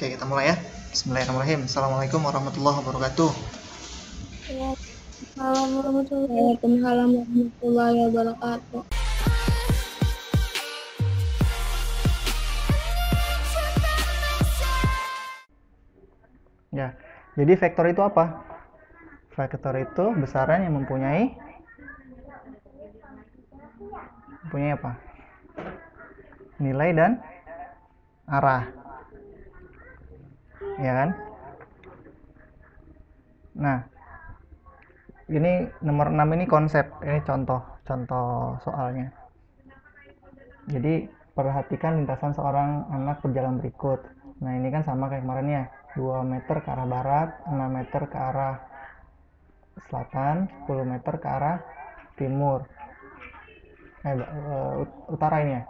Oke, kita mulai ya. Bismillahirrahmanirrahim. Assalamualaikum warahmatullahi wabarakatuh. Waalaikumsalam warahmatullahi wabarakatuh. Ya, jadi vektor itu apa? Vektor itu besaran yang mempunyai apa? Nilai dan arah. Ya kan? Nah, ini nomor 6 ini konsep, ini contoh soalnya. Jadi perhatikan lintasan seorang anak berjalan berikut. Nah, ini kan sama kayak kemarin ya, 2 meter ke arah barat, 6 meter ke arah selatan, 10 meter ke arah timur, utara ini ya.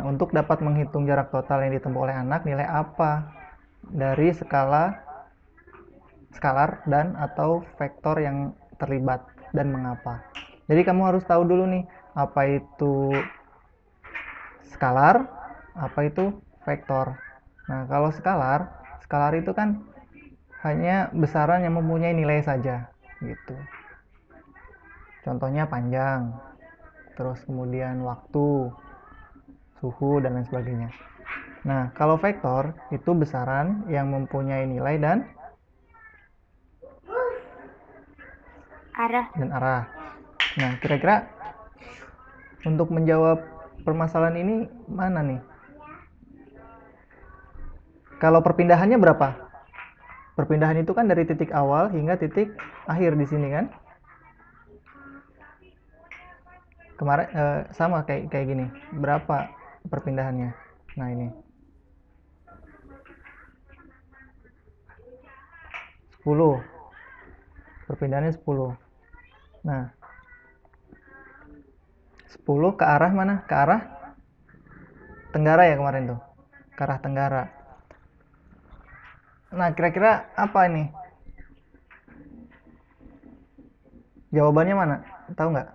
Nah, untuk dapat menghitung jarak total yang ditempuh oleh anak, nilai apa dari skalar dan atau vektor yang terlibat dan mengapa. Jadi kamu harus tahu dulu nih, apa itu skalar, apa itu vektor. Nah, kalau skalar itu kan hanya besaran yang mempunyai nilai saja gitu. Contohnya panjang, terus kemudian waktu, suhu, dan lain sebagainya. Nah, kalau vektor itu besaran yang mempunyai nilai dan arah. Nah, kira-kira untuk menjawab permasalahan ini mana nih? Kalau perpindahannya berapa? Perpindahan itu kan dari titik awal hingga titik akhir di sini kan? Kemarin sama kayak gini. Berapa perpindahannya? Nah, ini 10. Perpindahannya 10. Nah, 10 ke arah mana? Ke arah tenggara ya kemarin tuh. Ke arah tenggara. Nah, kira-kira apa ini? Jawabannya mana? Tahu nggak?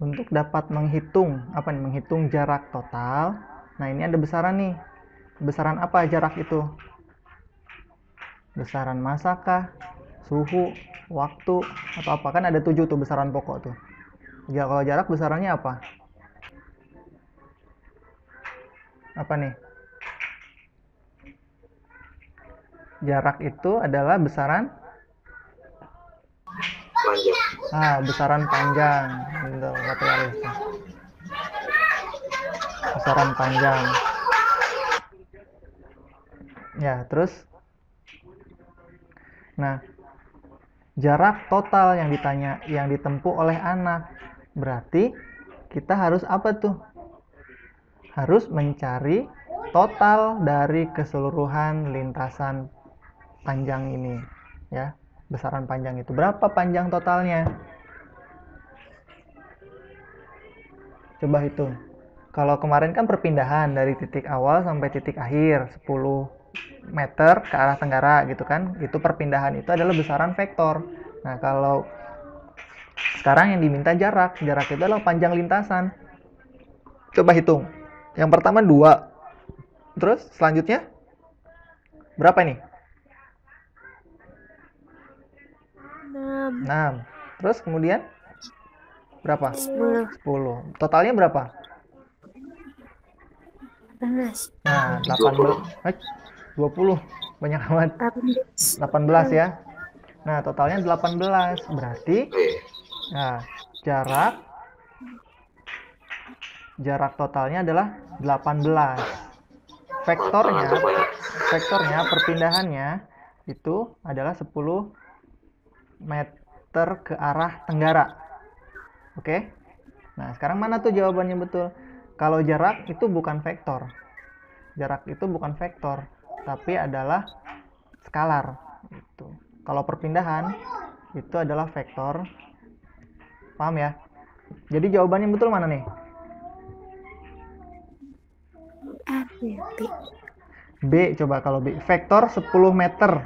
Untuk dapat menghitung menghitung jarak total. Nah, ini ada besaran nih. Besaran apa jarak itu? Besaran massa kah? Suhu, waktu, atau apa? Kan ada 7 tuh besaran pokok tuh. Ya, kalau jarak besarannya apa? Apa nih? Jarak itu adalah besaran panjang. Besaran panjang. Bentar, besaran panjang. Ya, terus nah, jarak total yang ditempuh oleh anak. Berarti kita harus apa tuh? Harus mencari total dari keseluruhan lintasan panjang ini, ya. Besaran panjang itu berapa panjang totalnya? Coba hitung. Kalau kemarin kan perpindahan dari titik awal sampai titik akhir 10 meter ke arah tenggara gitu kan. Itu perpindahan itu adalah besaran vektor. Nah, kalau sekarang yang diminta jarak itu adalah panjang lintasan. Coba hitung. Yang pertama 2. Terus selanjutnya berapa nih? 6. Terus kemudian berapa? 10. Totalnya berapa? 18. Nah, 18. 20. Banyak amat. 18 ya. Nah, totalnya 18. Berarti nah, jarak totalnya adalah 18. Vektornya perpindahannya itu adalah 10 meter ke arah tenggara. Oke? Nah, sekarang mana tuh jawabannya betul? Kalau jarak itu bukan vektor. Jarak itu bukan vektor, tapi adalah skalar. Gitu. Kalau perpindahan itu adalah vektor. Paham ya? Jadi jawabannya betul mana nih? B. Coba kalau B. Vektor 10 meter.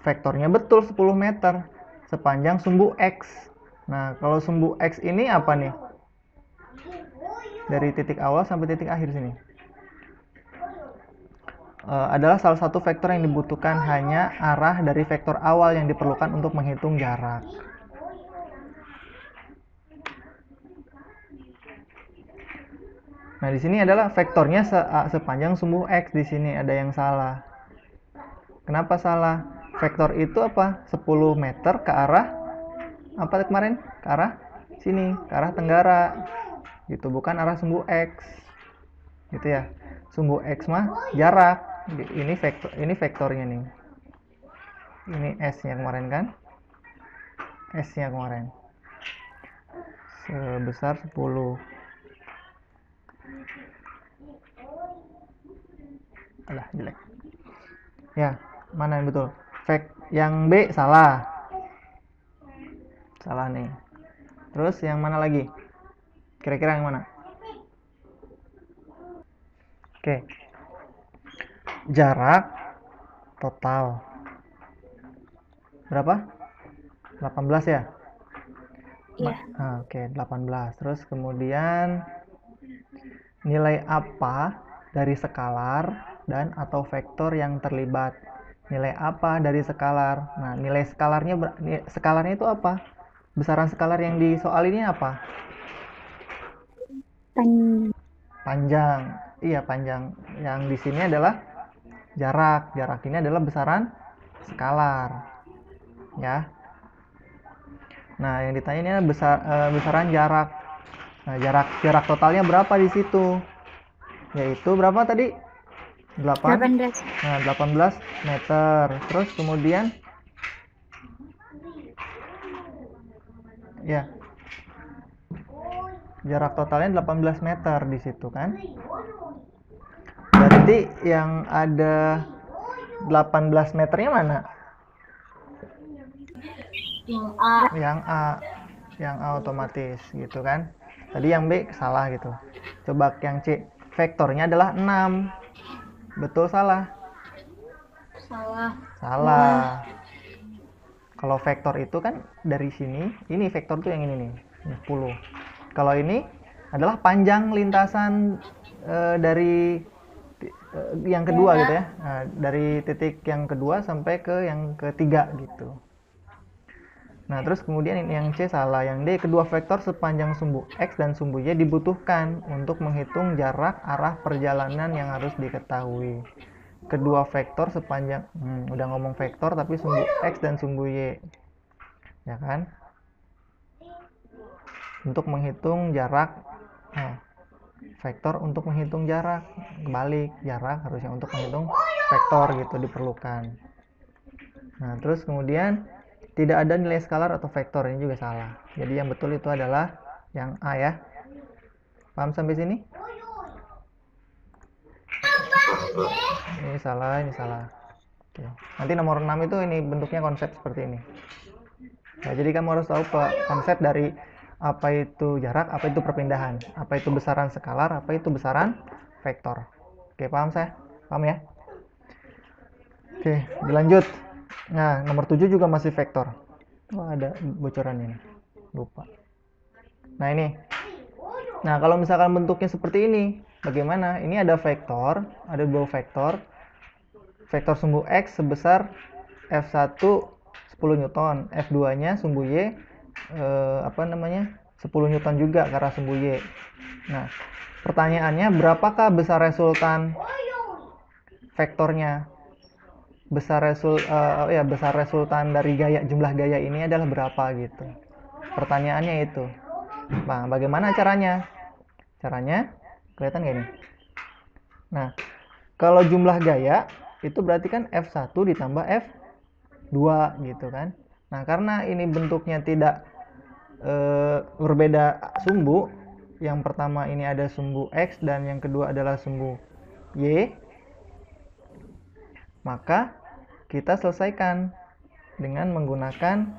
Vektornya betul 10 meter. Sepanjang sumbu X. Nah, kalau sumbu X ini apa nih? Dari titik awal sampai titik akhir sini. adalah salah satu vektor yang dibutuhkan, hanya arah dari vektor awal yang diperlukan untuk menghitung jarak. Nah, di sini adalah vektornya sepanjang sumbu X. Di sini ada yang salah. Kenapa salah? Vektor itu apa? 10 meter ke arah apa kemarin? Ke arah sini, ke arah tenggara. Gitu, bukan arah sumbu X. Gitu ya. Sumbu X mah jarak. Ini vektornya nih. Ini S-nya kemarin kan? S-nya kemarin. Sebesar 10. Alah, jelek. Ya, mana yang betul? Yang B salah. Salah nih. Terus yang mana lagi? Kira-kira yang mana? Oke. Jarak total. Berapa? 18 ya? Iya. Oke, 18. Terus kemudian nilai apa dari skalar dan atau vektor yang terlibat? Nilai apa dari skalar? Nah, nilai skalarnya itu apa? Besaran skalar yang di soal ini apa? Panjang. Iya, panjang. Yang di sini adalah jarak. Jarak ini adalah besaran skalar. Ya. Nah, yang ditanya ini adalah besaran jarak. Nah, jarak totalnya berapa di situ? Yaitu berapa tadi? 18. Nah, 18 meter. Terus kemudian ya, jarak totalnya 18 meter di situ kan? Berarti yang ada 18 meternya mana? Yang A. Yang A otomatis gitu kan? Tadi yang B salah gitu. Coba yang C. Vektornya adalah 6. Betul salah? Salah. Kalau vektor itu kan dari sini, ini vektor tuh yang ini nih, 10. Kalau ini adalah panjang lintasan dari yang kedua gitu ya. Nah, dari titik yang kedua sampai ke yang ketiga gitu. Nah, terus kemudian ini yang C salah. Yang D, kedua vektor sepanjang sumbu X dan sumbu Y dibutuhkan untuk menghitung jarak arah perjalanan yang harus diketahui. Kedua vektor sepanjang, udah ngomong vektor tapi sumbu X dan sumbu Y. Ya kan? Untuk menghitung jarak. Vektor untuk menghitung jarak. Kebalik, jarak harusnya untuk menghitung vektor gitu diperlukan. Nah, terus kemudian tidak ada nilai skalar atau vektor, ini juga salah. Jadi yang betul itu adalah yang A ya. Paham sampai sini? Ini salah, ini salah. Oke. Nanti nomor 6 itu ini bentuknya konsep seperti ini. Nah, jadi kamu harus tahu konsep dari apa itu jarak, apa itu perpindahan, apa itu besaran skalar, apa itu besaran vektor. Oke, paham saya? Paham ya? Oke, dilanjut. Nah, nomor 7 juga masih vektor. Oh, ada bocoran ini. Lupa. Nah, ini. Nah, kalau misalkan bentuknya seperti ini, bagaimana? Ini ada vektor, ada dua vektor. Vektor sumbu X sebesar F1 10 Newton, F2-nya sumbu Y 10 Newton juga ke arah sumbu Y. Nah, pertanyaannya berapakah besar resultan vektornya? Besar resultan dari jumlah gaya ini adalah berapa gitu. Pertanyaannya itu. Nah, bagaimana caranya? Caranya kelihatan nggak ini? Nah, kalau jumlah gaya itu berarti kan F1 ditambah F2 gitu kan. Nah, karena ini bentuknya tidak berbeda sumbu, yang pertama ini ada sumbu X dan yang kedua adalah sumbu Y, maka kita selesaikan dengan menggunakan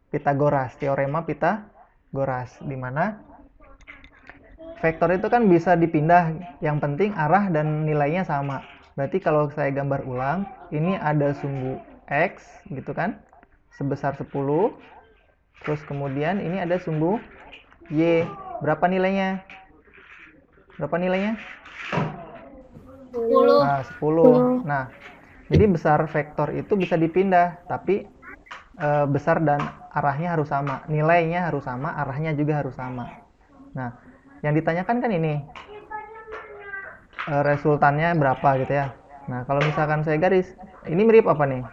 Pitagoras, teorema Pitagoras, di mana vektor itu kan bisa dipindah, yang penting arah dan nilainya sama. Berarti kalau saya gambar ulang, ini ada sumbu X gitu kan, sebesar 10. Terus kemudian ini ada sumbu Y Berapa nilainya? Berapa nilainya? 10. Nah, 10. Nah, jadi besar vektor itu bisa dipindah, tapi besar dan arahnya harus sama. Nilainya harus sama, arahnya juga harus sama. Nah, yang ditanyakan kan ini, resultannya berapa gitu ya. Nah, kalau misalkan saya garis, ini mirip apa nih?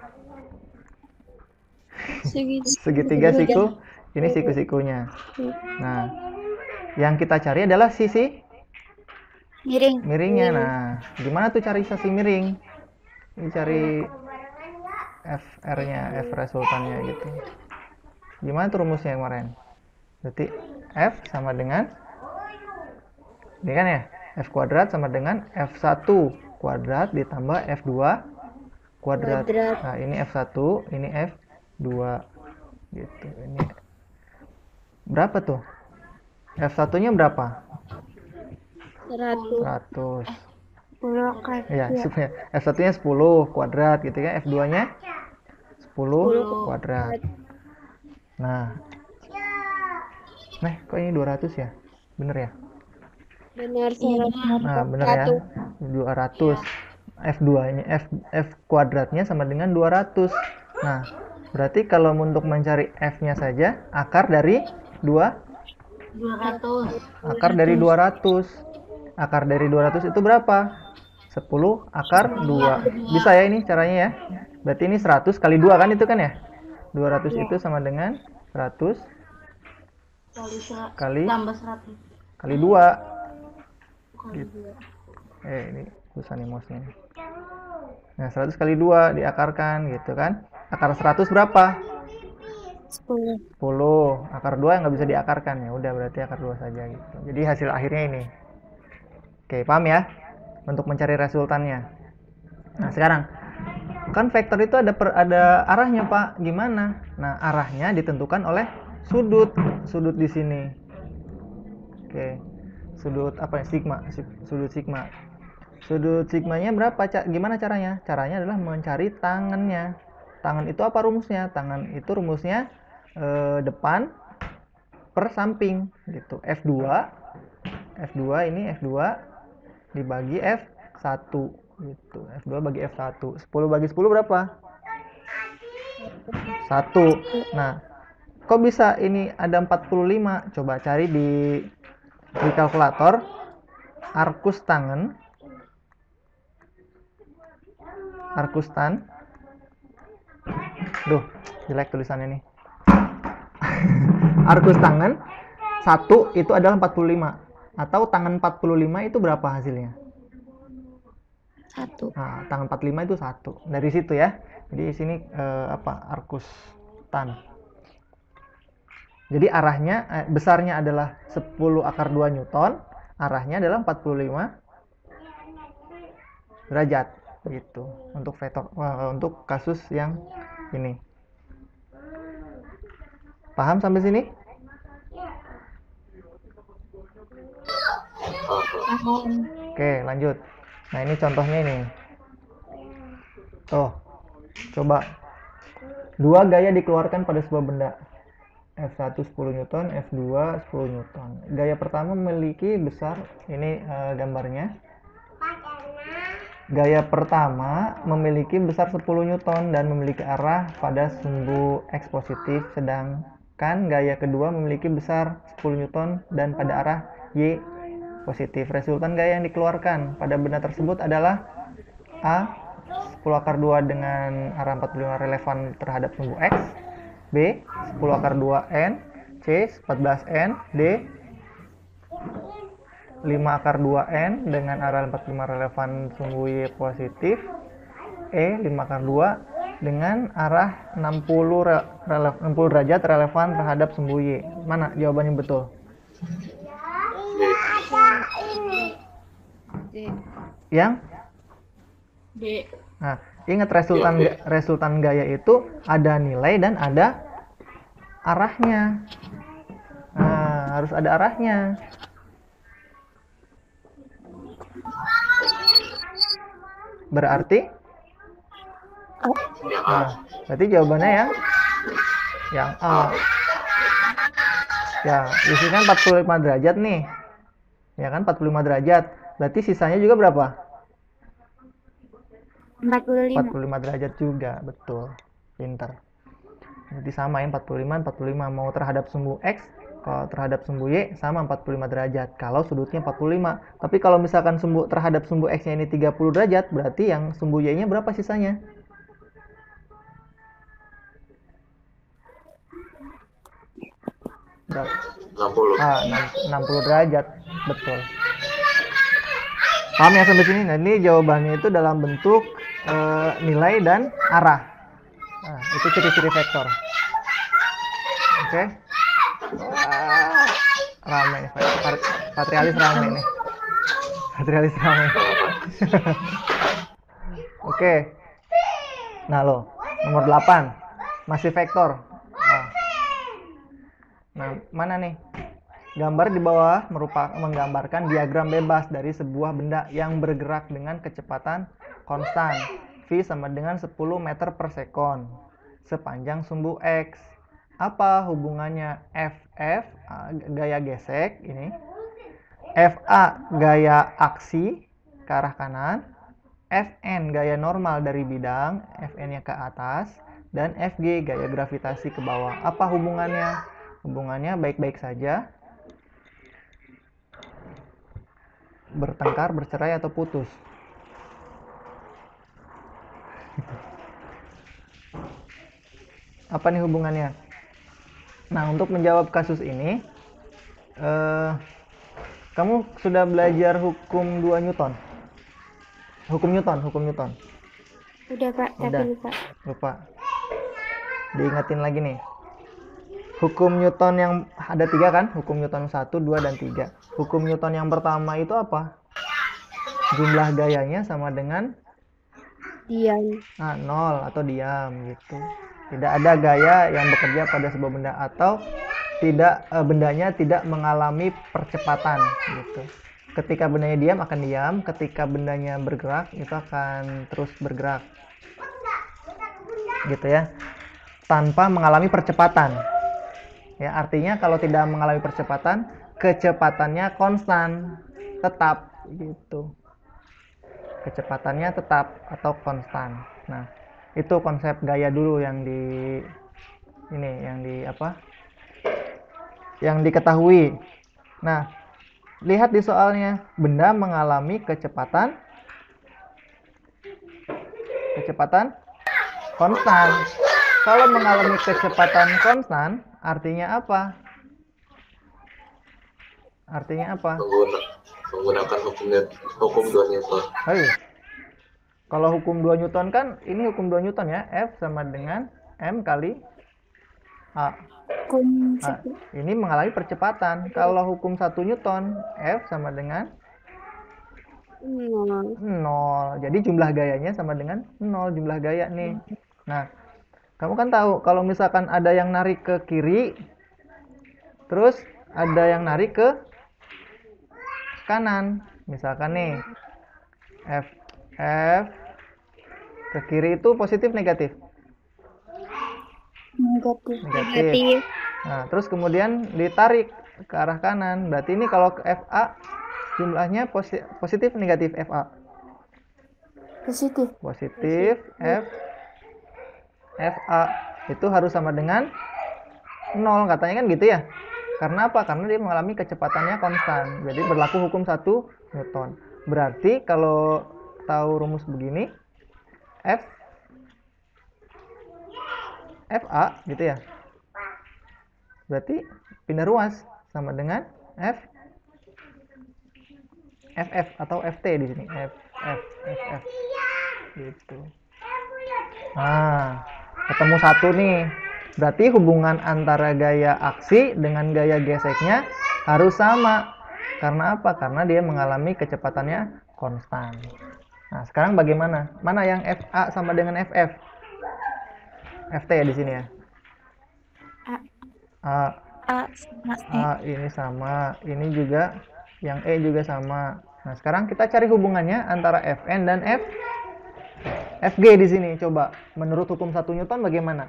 Segitiga siku, ini siku-sikunya. Nah, yang kita cari adalah sisi miringnya. Nah, gimana tuh cari sisi miring? Ini cari FR-nya, F resultannya gitu. Gimana tuh rumusnya kemarin? Berarti F sama dengan, ini kan ya, F kuadrat sama dengan F1 kuadrat ditambah F2 kuadrat. Nah, ini F1, ini F2 gitu. Ini berapa tuh? F1-nya berapa? 100. Iya, F1-nya 10 kuadrat gitu kan. F2-nya 10 kuadrat. Nah, kok ini 200 ya? Bener ya? Benar. Nah, bener ya. 200. F2-nya, F kuadratnya sama dengan 200. Nah, berarti kalau untuk mencari F-nya saja, akar dari 200. akar dari 200. Akar dari 200 itu berapa? 10 akar 2. Bisa ya ini caranya ya? Berarti ini 100 kali 2 kan itu kan ya? 200 itu sama dengan 100 kali Tambah 100. kali 2. Gitu. Ini susah nih mouse-nya. Nah, 100 kali 2 diakarkan gitu kan. Akar 100 berapa? 10. Akar 2 yang nggak bisa diakarkan. Ya udah berarti akar 2 saja gitu. Jadi hasil akhirnya ini. Oke, paham ya? Untuk mencari resultannya. Nah, sekarang kan vektor itu ada arahnya, Pak. Gimana? Nah, arahnya ditentukan oleh sudut di sini. Oke. Sudut apa ya? Sudut sigma. Sudut sigmanya berapa? Gimana caranya? Caranya adalah mencari tangannya. Tangan itu apa rumusnya? Tangan itu rumusnya depan per samping gitu. F2 ini F2 dibagi F1 gitu. F2 bagi F1. 10 bagi 10 berapa? 1. Nah, kok bisa ini ada 45? Coba cari di kalkulator arkus tan. Duh, jelek tulisannya nih. Arkus tangan 1 itu adalah 45. Atau tangan 45 itu berapa hasilnya? 1. Nah, tangan 45 itu 1. Dari situ ya. Jadi di sini arkus tan. Jadi arahnya besarnya adalah 10 akar 2 Newton, arahnya adalah 45 derajat gitu. Untuk vektor untuk kasus yang ini. Paham sampai sini? Oke, lanjut. Nah, ini contohnya ini. Coba. Dua gaya dikeluarkan pada sebuah benda. F1 10 Newton, F2 10 Newton. Gaya pertama memiliki besar, ini gambarnya. Gaya pertama memiliki besar 10 Newton dan memiliki arah pada sumbu X positif, sedangkan gaya kedua memiliki besar 10 Newton dan pada arah Y positif. Resultan gaya yang dikeluarkan pada benda tersebut adalah A 10 akar 2 dengan arah 45 relevan terhadap sumbu X, B 10 akar 2N, C 14N, D 5 akar 2N dengan arah 45 relevan sumbu Y positif, E 5 akar 2 dengan arah 60 derajat relevan terhadap sumbu Y. Mana jawabannya betul? Yang? D. Nah, ingat resultan gaya itu ada nilai dan ada arahnya. Nah, harus ada arahnya. Berarti? Nah, berarti jawabannya yang A. Ya, isi kan 45 derajat nih. Ya kan, 45 derajat. Berarti sisanya juga berapa? 45. 45 derajat juga, betul. Pinter. Jadi samain 45, 45. Mau terhadap sumbu X, kalau terhadap sumbu Y sama 45 derajat. Kalau sudutnya 45. Tapi kalau misalkan terhadap sumbu X-nya ini 30 derajat, berarti yang sumbu Y-nya berapa sisanya? Berapa? 60. 60 derajat. Betul. Paham ya sampai sini? Nah, ini jawabannya itu dalam bentuk nilai dan arah. Nah, itu ciri-ciri vektor. Oke. Wah, rame nih. Patrialis rame nih. Patrialis rame. Oke. Nah, lo nomor 8 masih vektor. Nah, mana nih? Gambar di bawah menggambarkan diagram bebas dari sebuah benda yang bergerak dengan kecepatan konstan V sama dengan 10 meter per sekon sepanjang sumbu X. Apa hubungannya FF gaya gesek ini, FA gaya aksi ke arah kanan, Fn gaya normal dari bidang, Fn-nya ke atas, dan Fg gaya gravitasi ke bawah. Apa hubungannya? Hubungannya baik-baik saja, bertengkar, bercerai, atau putus. Apa nih hubungannya? Nah, untuk menjawab kasus ini, kamu sudah belajar hukum 2 Newton? Hukum Newton. Udah, Pak, tapi Udah. Lupa. Diingetin lagi nih. Hukum Newton yang ada 3 kan? Hukum Newton 1, 2, dan 3. Hukum Newton yang pertama itu apa? Jumlah gayanya sama dengan diam. 0 atau diam gitu. Tidak ada gaya yang bekerja pada sebuah benda atau bendanya tidak mengalami percepatan gitu. Ketika bendanya diam akan diam, ketika bendanya bergerak itu akan terus bergerak. Gitu ya. Tanpa mengalami percepatan. Ya, artinya kalau tidak mengalami percepatan, kecepatannya konstan, tetap gitu. Kecepatannya tetap atau konstan. Nah, itu konsep gaya dulu yang yang diketahui. Nah, lihat di soalnya, benda mengalami kecepatan konstan. Kalau mengalami kecepatan konstan, artinya apa? Menggunakan hukum 2 Newton. Kalau hukum 2 Newton kan, ini hukum 2 Newton ya, F sama dengan M kali A. Ini mengalami percepatan. Kalau hukum 1 Newton, F sama dengan 0. Jadi jumlah gayanya sama dengan 0, jumlah gaya nih. Nah, kamu kan tahu kalau misalkan ada yang narik ke kiri, terus ada yang narik ke kanan. Misalkan nih, F ke kiri itu positif negatif? Negatif. Nah, terus kemudian ditarik ke arah kanan. Berarti ini kalau ke FA jumlahnya positif negatif FA? Positif FA itu harus sama dengan 0 katanya kan gitu ya. Karena apa? Karena dia mengalami kecepatannya konstan. Jadi berlaku hukum 1 Newton. Berarti kalau tahu rumus begini, FA gitu ya. Berarti pindah ruas sama dengan FF atau FT di sini. FF gitu. Nah, ketemu 1 nih. Berarti hubungan antara gaya aksi dengan gaya geseknya harus sama. Karena apa? Karena dia mengalami kecepatannya konstan. Nah, sekarang bagaimana? Mana yang FA sama dengan FF? FT ya di sini ya. Ini sama, ini juga, yang E juga sama. Nah, sekarang kita cari hubungannya antara Fn dan Fg di sini. Coba, menurut hukum 1 Newton bagaimana?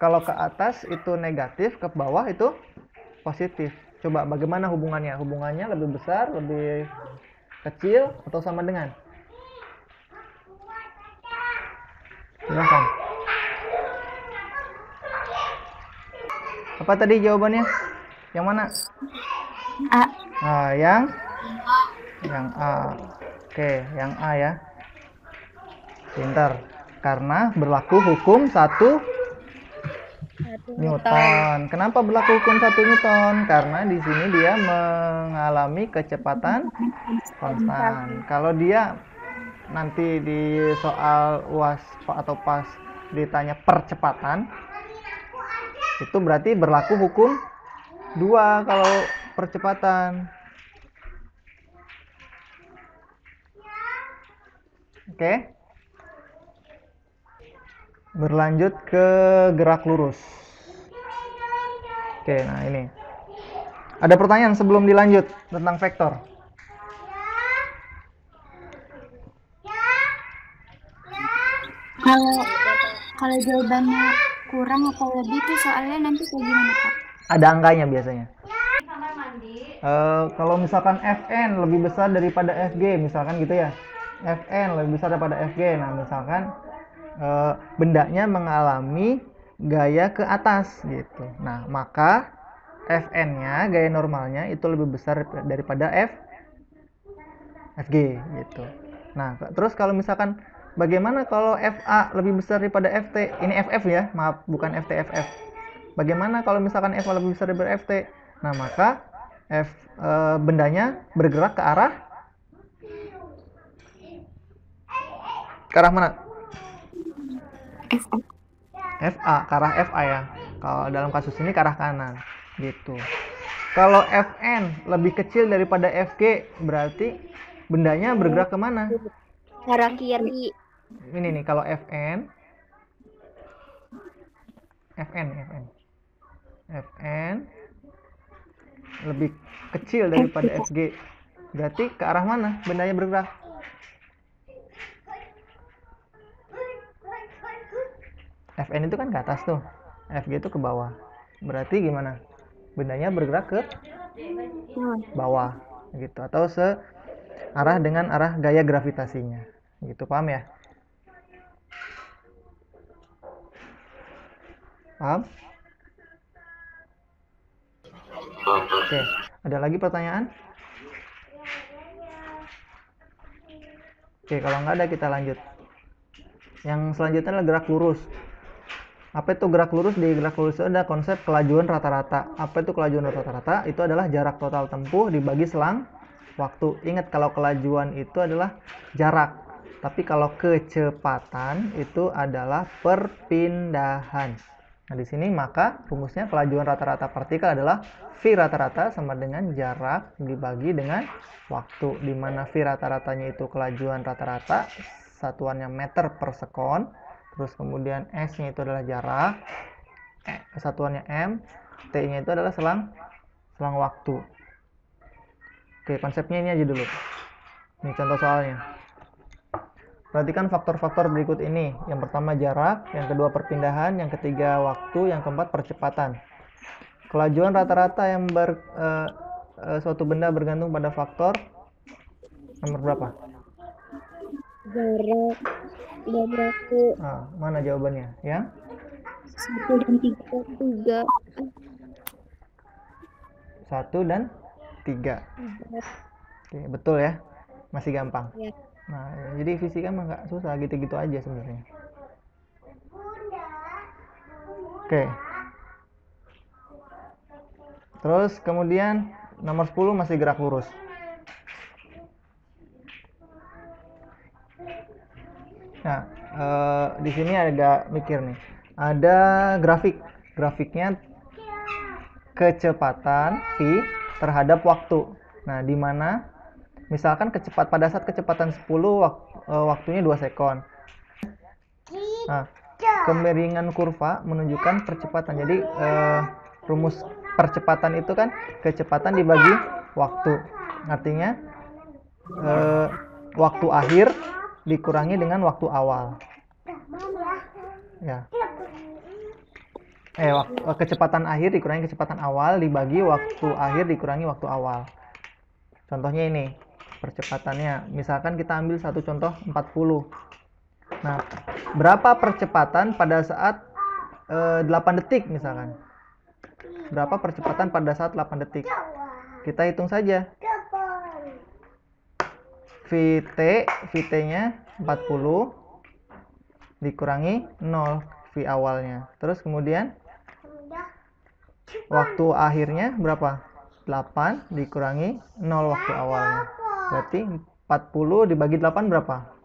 Kalau ke atas itu negatif, ke bawah itu positif. Coba bagaimana hubungannya? Hubungannya lebih besar, lebih kecil, atau sama dengan? Silahkan. Apa tadi jawabannya? Yang mana? A. Nah, yang A. Oke, yang A ya. Pintar. Karena berlaku hukum 1 Newton. Kenapa berlaku hukum 1 Newton? Karena di sini dia mengalami kecepatan konstan. Kalau dia nanti di soal UAS atau pas ditanya percepatan, itu berarti berlaku hukum 2 kalau percepatan. Oke. Berlanjut ke gerak lurus. Oke, nah ini. Ada pertanyaan sebelum dilanjut tentang vektor? Kalau jawabannya kurang atau lebih tuh soalnya nanti kayak gimana, Pak? Ada angkanya biasanya. Kalau misalkan Fn lebih besar daripada Fg, misalkan gitu ya. Fn lebih besar daripada Fg. Nah, misalkan bendanya mengalami gaya ke atas gitu. Nah, maka Fn-nya, gaya normalnya itu lebih besar daripada Fg gitu. Nah, terus kalau misalkan bagaimana kalau Fa lebih besar daripada Ft? Ini Ff ya, maaf, bukan Ft, Ff. Bagaimana kalau misalkan Fa lebih besar daripada Ft? Nah, maka bendanya bergerak ke arah mana? Fa, ke arah Fa ya. Kalau dalam kasus ini ke arah kanan gitu. Kalau Fn lebih kecil daripada Fg, berarti bendanya bergerak ke mana? Ke arah kiri. Ini nih, kalau Fn lebih kecil daripada Fg, berarti ke arah mana bendanya bergerak? Fn itu kan ke atas tuh, Fg itu ke bawah. Berarti gimana? Bendanya bergerak ke bawah gitu, atau searah dengan arah gaya gravitasinya. Gitu, paham ya? Paham? Oke, ada lagi pertanyaan? Oke, kalau nggak ada kita lanjut. Yang selanjutnya adalah gerak lurus. Apa itu gerak lurus? Di gerak lurus itu ada konsep kelajuan rata-rata. Apa itu kelajuan rata-rata? Itu adalah jarak total tempuh dibagi selang waktu. Ingat, kalau kelajuan itu adalah jarak. Tapi kalau kecepatan itu adalah perpindahan. Nah, di sini maka rumusnya kelajuan rata-rata partikel adalah V rata-rata sama dengan jarak dibagi dengan waktu. Di mana V rata-ratanya itu kelajuan rata-rata, satuannya meter per sekon. Terus kemudian S-nya itu adalah jarak, satuannya M, T-nya itu adalah selang waktu. Oke, konsepnya ini aja dulu. Ini contoh soalnya. Perhatikan faktor-faktor berikut ini. Yang pertama jarak, yang kedua perpindahan, yang ketiga waktu, yang keempat percepatan. Kelajuan rata-rata yang suatu benda bergantung pada faktor nomor berapa? Jarak dan waktu. Nah, mana jawabannya? Yang 1 dan 3. 1 dan 3. Oke, betul ya? Masih gampang. Ya. Nah, jadi fisika mah nggak susah, gitu-gitu aja sebenarnya. Oke. Terus kemudian nomor 10 masih gerak lurus. Nah, di sini agak mikir nih. Ada grafiknya kecepatan V terhadap waktu. Nah, di mana misalkan pada saat kecepatan 10 waktunya 2 sekon. Nah, kemiringan kurva menunjukkan percepatan. Jadi rumus percepatan itu kan kecepatan dibagi waktu. Artinya waktu akhir dikurangi dengan waktu awal. Ya. kecepatan akhir dikurangi kecepatan awal dibagi waktu akhir dikurangi waktu awal. Contohnya ini, percepatannya. Misalkan kita ambil satu contoh 40. Nah, berapa percepatan pada saat 8 detik misalkan? Berapa percepatan pada saat 8 detik? Kita hitung saja. VT-nya 40 dikurangi 0 V awalnya. Terus kemudian waktu akhirnya berapa? 8 dikurangi 0 waktu awalnya. Berarti 40 dibagi 8 berapa?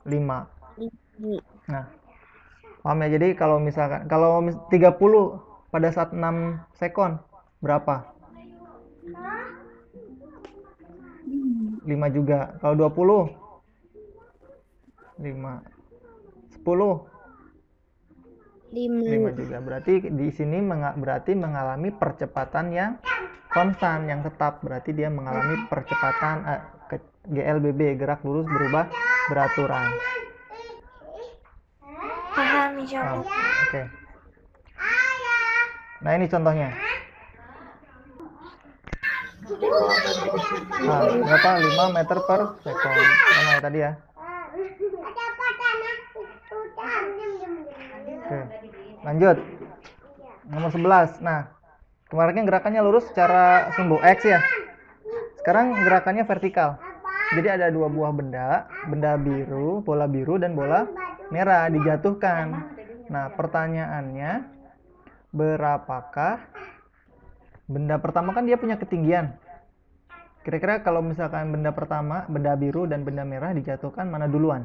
5. Nah, paham ya? Jadi kalau misalkan 30 pada saat 6 sekon berapa? 5 juga. Kalau 20 5. 10 5 juga. Berarti di sini berarti mengalami percepatan yang konstan, yang tetap. Berarti dia mengalami percepatan GLBB, gerak lurus berubah beraturan. Paham, insyaallah. Oke. Nah, ini contohnya. Berapa? 5 meter per sekon. Sama ya tadi ya. Oke. Lanjut. Nomor 11. Nah, kemarin gerakannya lurus secara sumbu X ya. Sekarang gerakannya vertikal. Jadi ada dua buah benda biru, bola biru dan bola merah dijatuhkan. Nah, pertanyaannya, berapakah benda pertama? Kan dia punya ketinggian. Kira-kira kalau misalkan benda pertama, benda biru dan benda merah dijatuhkan, mana duluan?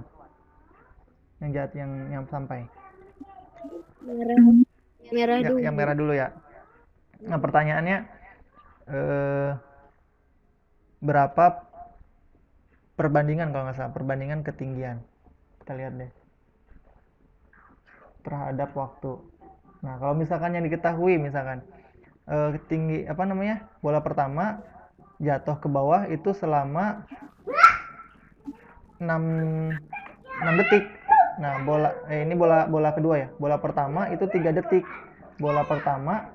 Yang sampai. Merah dulu. Yang merah dulu ya. Nah, pertanyaannya berapa perbandingan, kalau nggak salah, perbandingan ketinggian. Kita lihat deh. Terhadap waktu. Nah, kalau misalkan yang diketahui, misalkan tinggi bola pertama jatuh ke bawah itu selama 6 detik. Nah, ini bola kedua ya. Bola pertama itu 3 detik. Bola pertama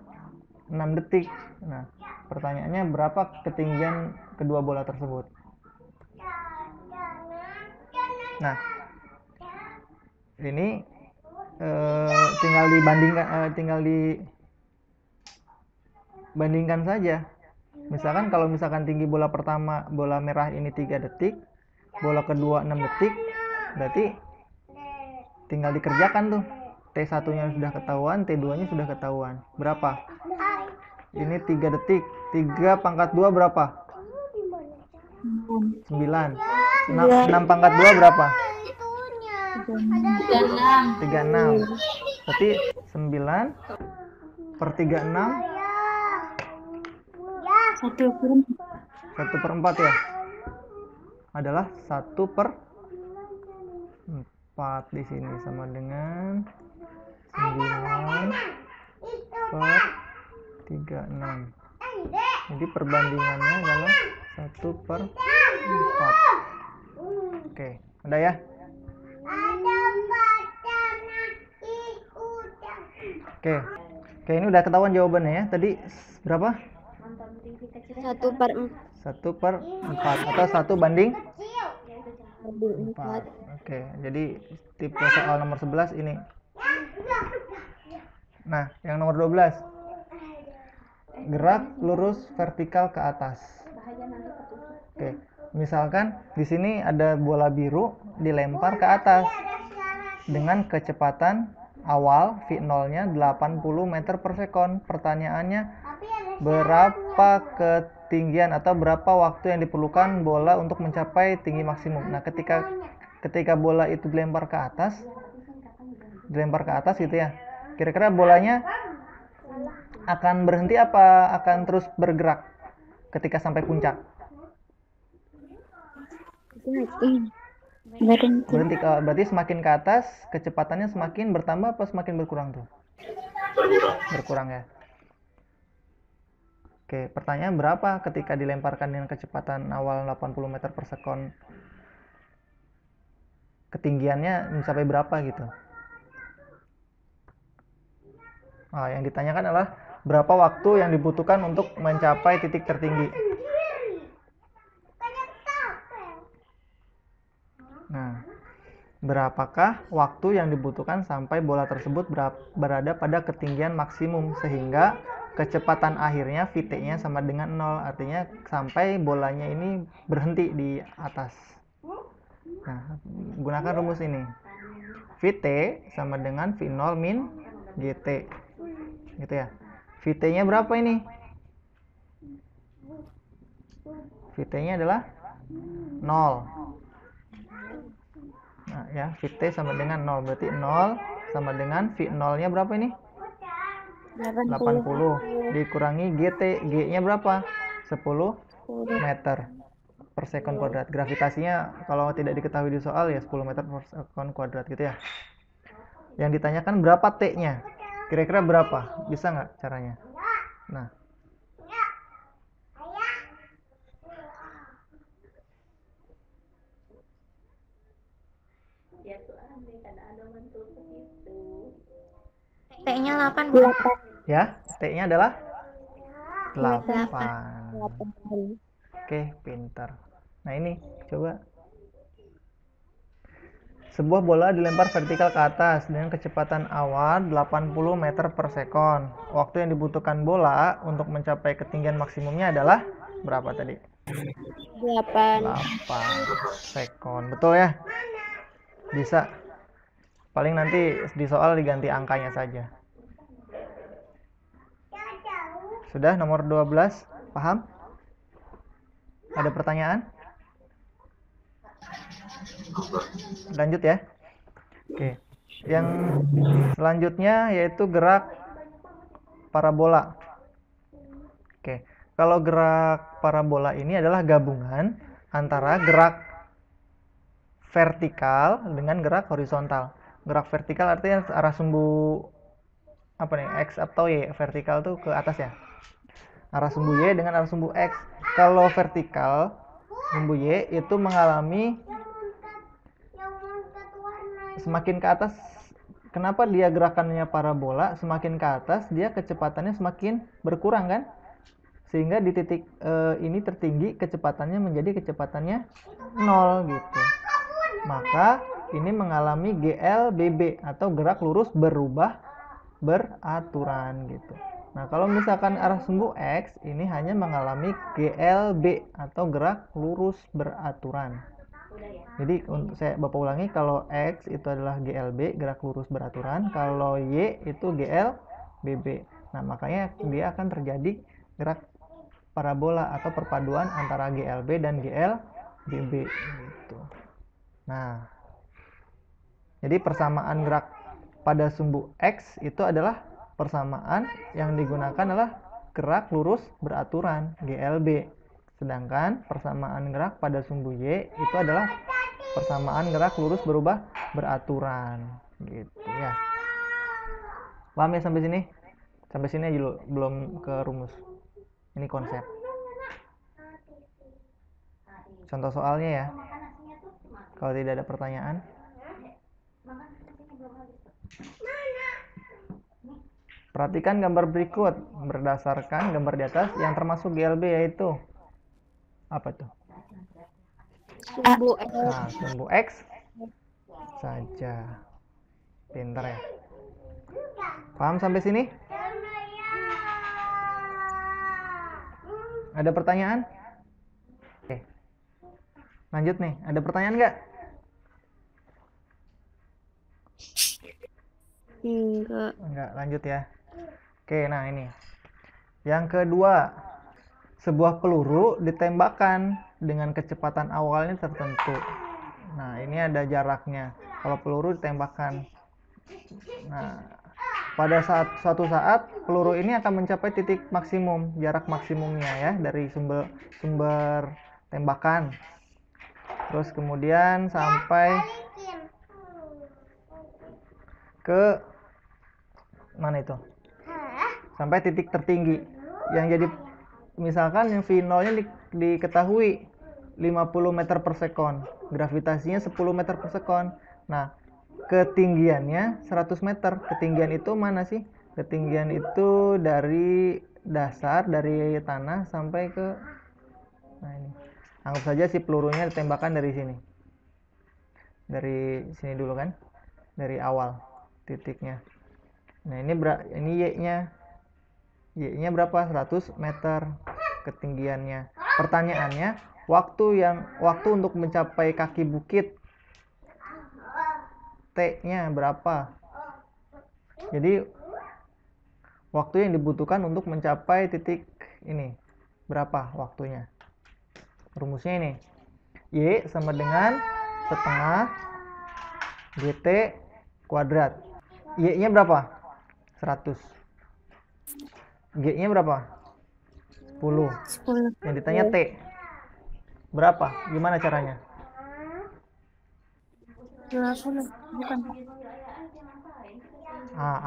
6 detik. Nah, pertanyaannya berapa ketinggian kedua bola tersebut? Nah, ini tinggal dibandingkan saja. Misalkan kalau misalkan tinggi bola pertama, bola merah ini 3 detik, bola kedua 6 detik, berarti tinggal dikerjakan tuh. T1-nya sudah ketahuan, T2-nya sudah ketahuan. Berapa? Ini 3 detik. 3 pangkat 2 berapa? 9. 6 pangkat 2 berapa? 36. Berarti 9 per 36 1/4 ya. Adalah 1/4 di sini, sama dengan 9 per 36. Jadi perbandingannya adalah 1/4. Oke, ada ya? Oke, ini udah ketahuan jawabannya ya. Tadi berapa? 1/4 atau 1/4. Oke, jadi tipe soal nomor 11 ini. Nah, yang nomor 12. Gerak lurus vertikal ke atas. Oke, misalkan di sini ada bola biru dilempar ke atas dengan kecepatan awal V0-nya 80 meter per sekon. Pertanyaannya, berapa ketinggian atau berapa waktu yang diperlukan bola untuk mencapai tinggi maksimum? Nah, ketika bola itu dilempar ke atas gitu ya. Kira-kira bolanya akan berhenti apa akan terus bergerak ketika sampai puncak? Berhenti. Berarti semakin ke atas kecepatannya semakin bertambah apa semakin berkurang tuh? Berkurang ya. Oke, pertanyaan berapa ketika dilemparkan dengan kecepatan awal 80 meter per sekon? Ketinggiannya mencapai berapa gitu? Yang ditanyakan adalah berapa waktu yang dibutuhkan untuk mencapai titik tertinggi. Nah, berapakah waktu yang dibutuhkan sampai bola tersebut berada pada ketinggian maksimum sehingga kecepatan akhirnya Vt-nya sama dengan 0, artinya sampai bolanya ini berhenti di atas. Nah, gunakan rumus ini. Vt sama dengan V0 min Gt. Gitu ya. Vt-nya berapa ini? Vt-nya adalah 0. Nah, ya, Vt sama dengan 0. Berarti 0 sama dengan V0-nya berapa ini? 80. Dikurangi Gt. G-nya berapa? 10 meter per sekon kuadrat. Gravitasinya kalau tidak diketahui di soal ya 10 meter per sekon kuadrat gitu ya. Yang ditanyakan berapa T-nya? Kira-kira berapa? Bisa nggak caranya? Nah, T-nya 8, Bu. ya, T-nya adalah 8. 8. Oke, pintar. Nah, ini coba. Sebuah bola dilempar vertikal ke atas dengan kecepatan awal 80 meter per sekon. Waktu yang dibutuhkan bola untuk mencapai ketinggian maksimumnya adalah berapa tadi? 8. 8 sekon. Betul ya? Bisa. Paling nanti di soal diganti angkanya saja. Sudah, nomor 12. Paham? Ada pertanyaan? Lanjut ya. Oke. Yang selanjutnya yaitu gerak parabola. Oke. Kalau gerak parabola ini adalah gabungan antara gerak vertikal dengan gerak horizontal. Gerak vertikal artinya arah sumbu apa nih? X atau Y. Vertikal tuh ke atas ya. Arah sumbu Y dengan arah sumbu X. Kalau vertikal sumbu Y itu mengalami semakin ke atas. Kenapa dia gerakannya parabola? Semakin ke atas dia kecepatannya semakin berkurang kan? Sehingga di titik ini tertinggi kecepatannya menjadi kecepatannya 0 gitu. Maka ini mengalami GLBB atau gerak lurus berubah beraturan gitu. Nah, kalau misalkan arah sumbu X ini hanya mengalami GLB atau gerak lurus beraturan. Jadi saya Bapak ulangi, kalau X itu adalah GLB, gerak lurus beraturan, kalau Y itu GLBB. Nah, makanya dia akan terjadi gerak parabola atau perpaduan antara GLB dan GLBB gitu. Nah, jadi persamaan gerak pada sumbu X itu adalah persamaan yang digunakan adalah gerak lurus beraturan GLB. Sedangkan persamaan gerak pada sumbu Y itu adalah persamaan gerak lurus berubah beraturan gitu ya. Paham ya sampai sini? Sampai sini aja dulu, belum ke rumus. Ini konsep. Contoh soalnya ya. Kalau tidak ada pertanyaan. Perhatikan gambar berikut. Berdasarkan gambar di atas yang termasuk GLB yaitu apa tuh? Sumbu X. Nah, sumbu X saja. Pintar ya. Paham sampai sini? Ada pertanyaan? Oke. Lanjut nih. Ada pertanyaan nggak? Enggak, lanjut ya. Oke, nah ini. Yang kedua, sebuah peluru ditembakkan dengan kecepatan awalnya tertentu. Nah, ini ada jaraknya. Kalau peluru ditembakkan. Nah, pada suatu saat peluru ini akan mencapai titik maksimum, jarak maksimumnya ya dari sumber tembakan. Terus kemudian sampai ke mana itu? Sampai titik tertinggi. Yang jadi misalkan yang V0-nya diketahui 50 meter per sekon. Gravitasinya 10 meter per sekon. Nah, ketinggiannya 100 meter. Ketinggian itu mana sih? Ketinggian itu dari dasar, dari tanah sampai ke, nah ini. Anggap saja si pelurunya ditembakkan dari sini. Dari sini dulu kan. Dari awal titiknya. Nah, ini Y-nya. Y-nya berapa? 100 meter ketinggiannya. Pertanyaannya, waktu untuk mencapai kaki bukit T-nya berapa? Jadi waktu yang dibutuhkan untuk mencapai titik ini berapa waktunya? Rumusnya ini. Y sama dengan setengah GT kuadrat. Y-nya berapa? 100. G-nya berapa? 10. 10. Yang ditanya T berapa? Gimana caranya? 20. Bukan, Pak.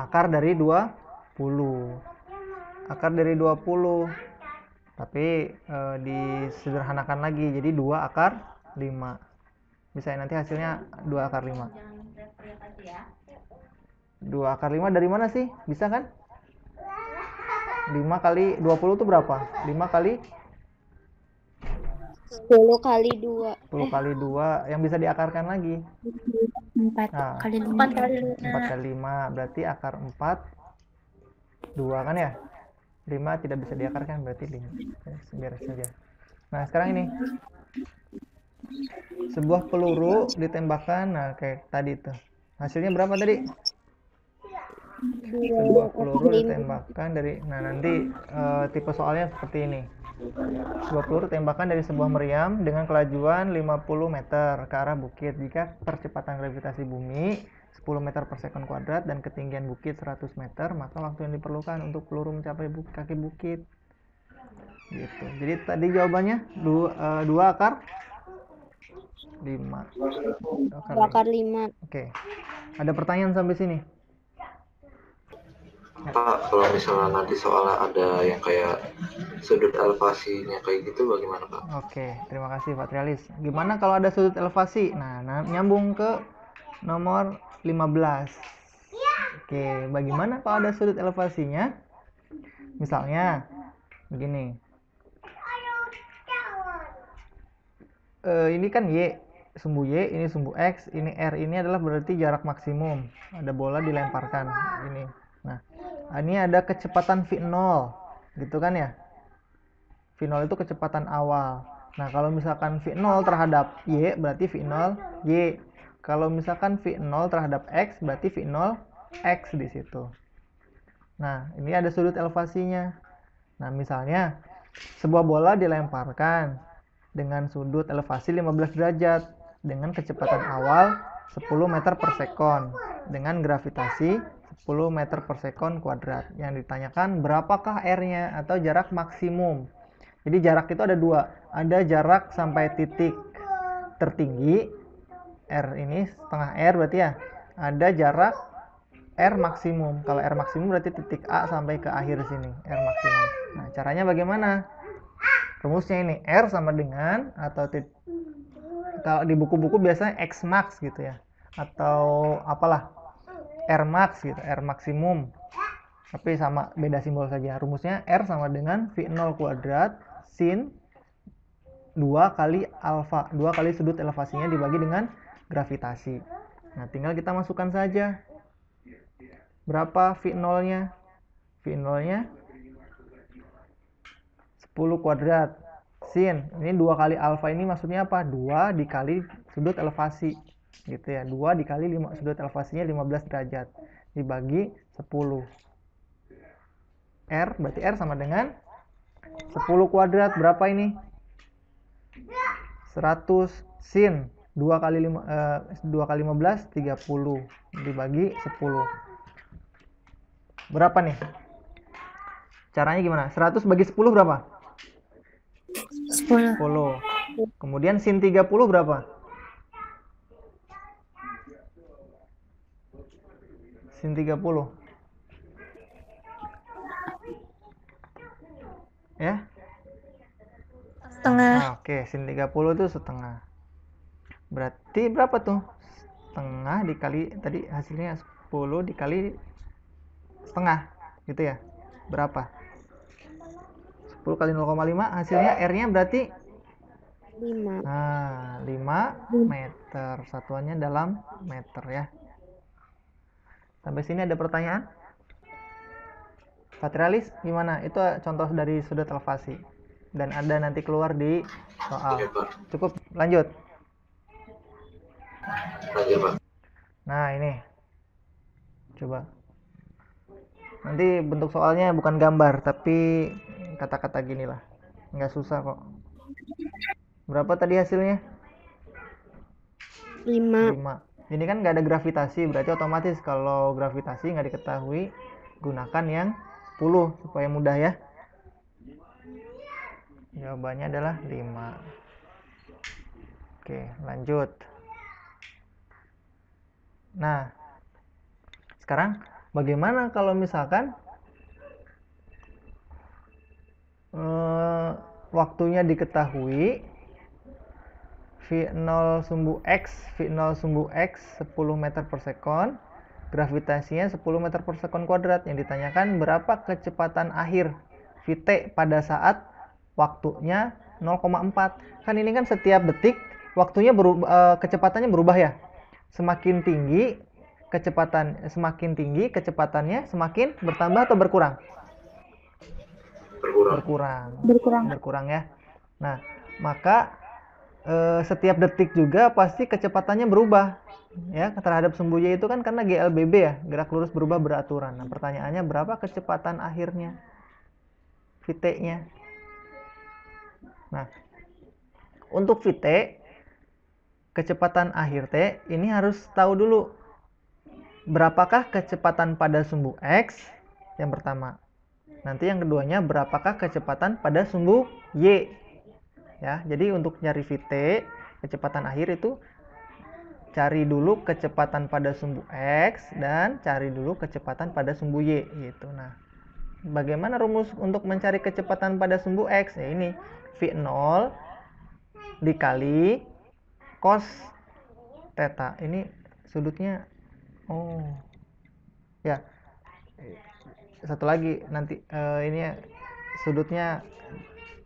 Akar dari 20. Akar dari 20. Tapi disederhanakan lagi. Jadi 2 akar 5. Bisa nanti hasilnya 2 akar 5. 2 akar 5 dari mana sih? Bisa kan? 5 kali 20 itu berapa? 5 kali 10 kali 2. 10 kali 2 yang bisa diakarkan lagi. 4 Nah, kali 5. 4 kali 5 berarti akar 4 2 kan ya? 5 tidak bisa diakarkan berarti 5. Biar saja. Nah, sekarang ini. Sebuah peluru ditembakkan, nah kayak tadi tuh. Hasilnya berapa tadi? Sebuah peluru ditembakkan dari, nah nanti tipe soalnya seperti ini. Sebuah peluru ditembakkan dari sebuah meriam dengan kelajuan 50 meter ke arah bukit. Jika percepatan gravitasi bumi 10 meter per sekon kuadrat dan ketinggian bukit 100 meter, maka waktu yang diperlukan untuk peluru mencapai kaki bukit. Gitu. Jadi tadi jawabannya 2 akar 5. 2 akar 5. Oke. Ada pertanyaan sampai sini? Pak, kalau misalnya nanti soalnya ada yang kayak sudut elevasinya kayak gitu bagaimana Pak? Oke, terima kasih Pak Trialis. Gimana kalau ada sudut elevasi? Nah, nyambung ke nomor 15. Oke, bagaimana kalau ada sudut elevasinya? Misalnya, begini. Ini kan Y, sumbu Y, ini sumbu X, ini R. Ini adalah berarti jarak maksimum. Ada bola dilemparkan. Ini. Nah, ini ada kecepatan V0, gitu kan ya? V0 itu kecepatan awal. Nah, kalau misalkan V0 terhadap Y, berarti V0 Y. Kalau misalkan V0 terhadap X, berarti V0 X di situ. Nah, ini ada sudut elevasinya. Nah, misalnya, sebuah bola dilemparkan dengan sudut elevasi 15 derajat dengan kecepatan awal 10 meter per sekon dengan gravitasi 10 meter per sekon kuadrat. Yang ditanyakan berapakah R-nya atau jarak maksimum. Jadi jarak itu ada 2. Ada jarak sampai titik tertinggi, R ini setengah R berarti ya. Ada jarak R maksimum. Kalau R maksimum berarti titik A sampai ke akhir sini, R maksimum. Nah, caranya bagaimana? Rumusnya ini, R sama dengan, atau kalau di buku-buku biasanya X max gitu ya. Atau apalah, R max gitu, R maksimum. Tapi sama, beda simbol saja. Rumusnya R sama dengan V0 kuadrat sin 2 kali alfa. 2 kali sudut elevasinya dibagi dengan gravitasi. Nah, tinggal kita masukkan saja. Berapa V0-nya? V0-nya 10 kuadrat. Sin, ini 2 kali alfa ini maksudnya apa? 2 dikali sudut elevasi. Gitu ya, 2 dikali sudut elevasinya 15 derajat. Dibagi 10. R, berarti R sama dengan 10 kuadrat. Berapa ini? 100 sin 2 kali 15 30 dibagi 10. Berapa nih? Caranya gimana? 100 bagi 10 berapa? 10. 10. Kemudian sin 30 berapa? Sin 30. Ya? Setengah. Nah, oke, sin 30 itu setengah. Berarti berapa tuh? Setengah dikali, tadi hasilnya 10 dikali setengah. gitu ya. Berapa? 10 kali 0,5 hasilnya R-nya berarti 5. nah 5 meter. Satuannya dalam meter ya. Sampai sini ada pertanyaan? Patrialis gimana? Itu contoh dari sudut elevasi dan ada nanti keluar di soal. Iya, Pak. Cukup, lanjut. Lanjut, Pak. Nah ini coba nanti bentuk soalnya bukan gambar tapi kata-kata gini lah, nggak susah kok. Berapa tadi hasilnya? 5. 5. Ini kan nggak ada gravitasi, berarti otomatis kalau gravitasi nggak diketahui gunakan yang 10 supaya mudah ya. Jawabannya adalah 5. Oke, lanjut. Nah, sekarang bagaimana kalau misalkan waktunya diketahui V0 sumbu X 10 meter per sekon, gravitasinya 10 meter per sekon kuadrat. Yang ditanyakan berapa kecepatan akhir Vt pada saat waktunya 0,4. Kan ini kan setiap detik waktunya kecepatannya berubah ya. Semakin tinggi kecepatannya semakin bertambah atau berkurang? Berkurang ya. Nah, maka setiap detik juga pasti kecepatannya berubah ya terhadap sumbu Y itu kan karena GLBB ya, gerak lurus berubah beraturan. Nah, pertanyaannya berapa kecepatan akhirnya Vt-nya? Nah, untuk Vt kecepatan akhir T ini harus tahu dulu berapakah kecepatan pada sumbu X yang pertama. Nanti yang keduanya berapakah kecepatan pada sumbu Y. Ya, jadi untuk nyari Vt, kecepatan akhir itu cari dulu kecepatan pada sumbu X dan cari dulu kecepatan pada sumbu Y gitu. Nah, bagaimana rumus untuk mencari kecepatan pada sumbu X? Ya ini V0 dikali cos theta. Ini sudutnya ya. Satu lagi nanti ini sudutnya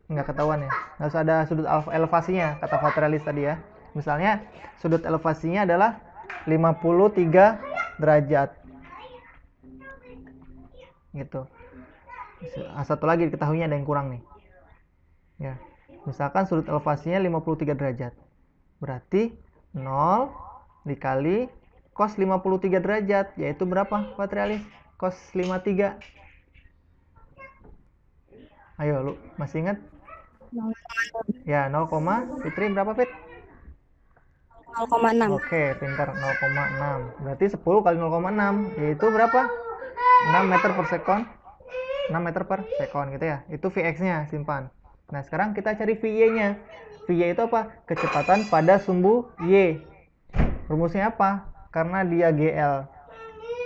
nggak ketahuan ya, nggak usah ada sudut elevasinya kata Patrialis tadi ya. Misalnya sudut elevasinya adalah 53 derajat gitu. Satu lagi diketahuinya ada yang kurang nih ya. Misalkan sudut elevasinya 53 derajat, berarti 0 dikali cos 53 derajat, yaitu berapa Patrialis? Cos 53. Ayo lu masih ingat? Ya, 0, Fitri berapa Fit? 0,6. Oke, pintar, 0,6. Berarti 10 kali 0,6 yaitu berapa? 6 meter per sekon. 6 meter per sekon gitu ya. Itu Vx-nya, simpan. Nah, sekarang kita cari Vy-nya. Vy itu apa? Kecepatan pada sumbu Y. Rumusnya apa? Karena dia GL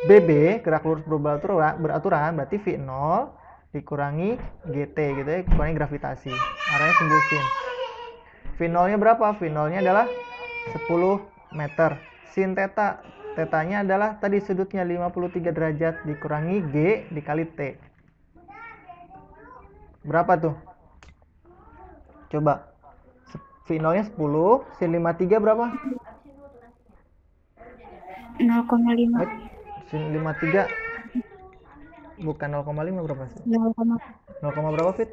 BB, gerak lurus beraturan, berarti V0 dikurangi GT gitu ya, dikurangi gravitasi. Arahnya sumbu sin. V0-nya berapa? V0-nya adalah 10 meter. Sin theta, theta-nya adalah tadi sudutnya 53 derajat dikurangi G dikali T. Berapa tuh? Coba. V0-nya 10, sin 53 berapa? 0,5. Sin 53 bukan 0,5 berapa sih? 0, 0, berapa Fit?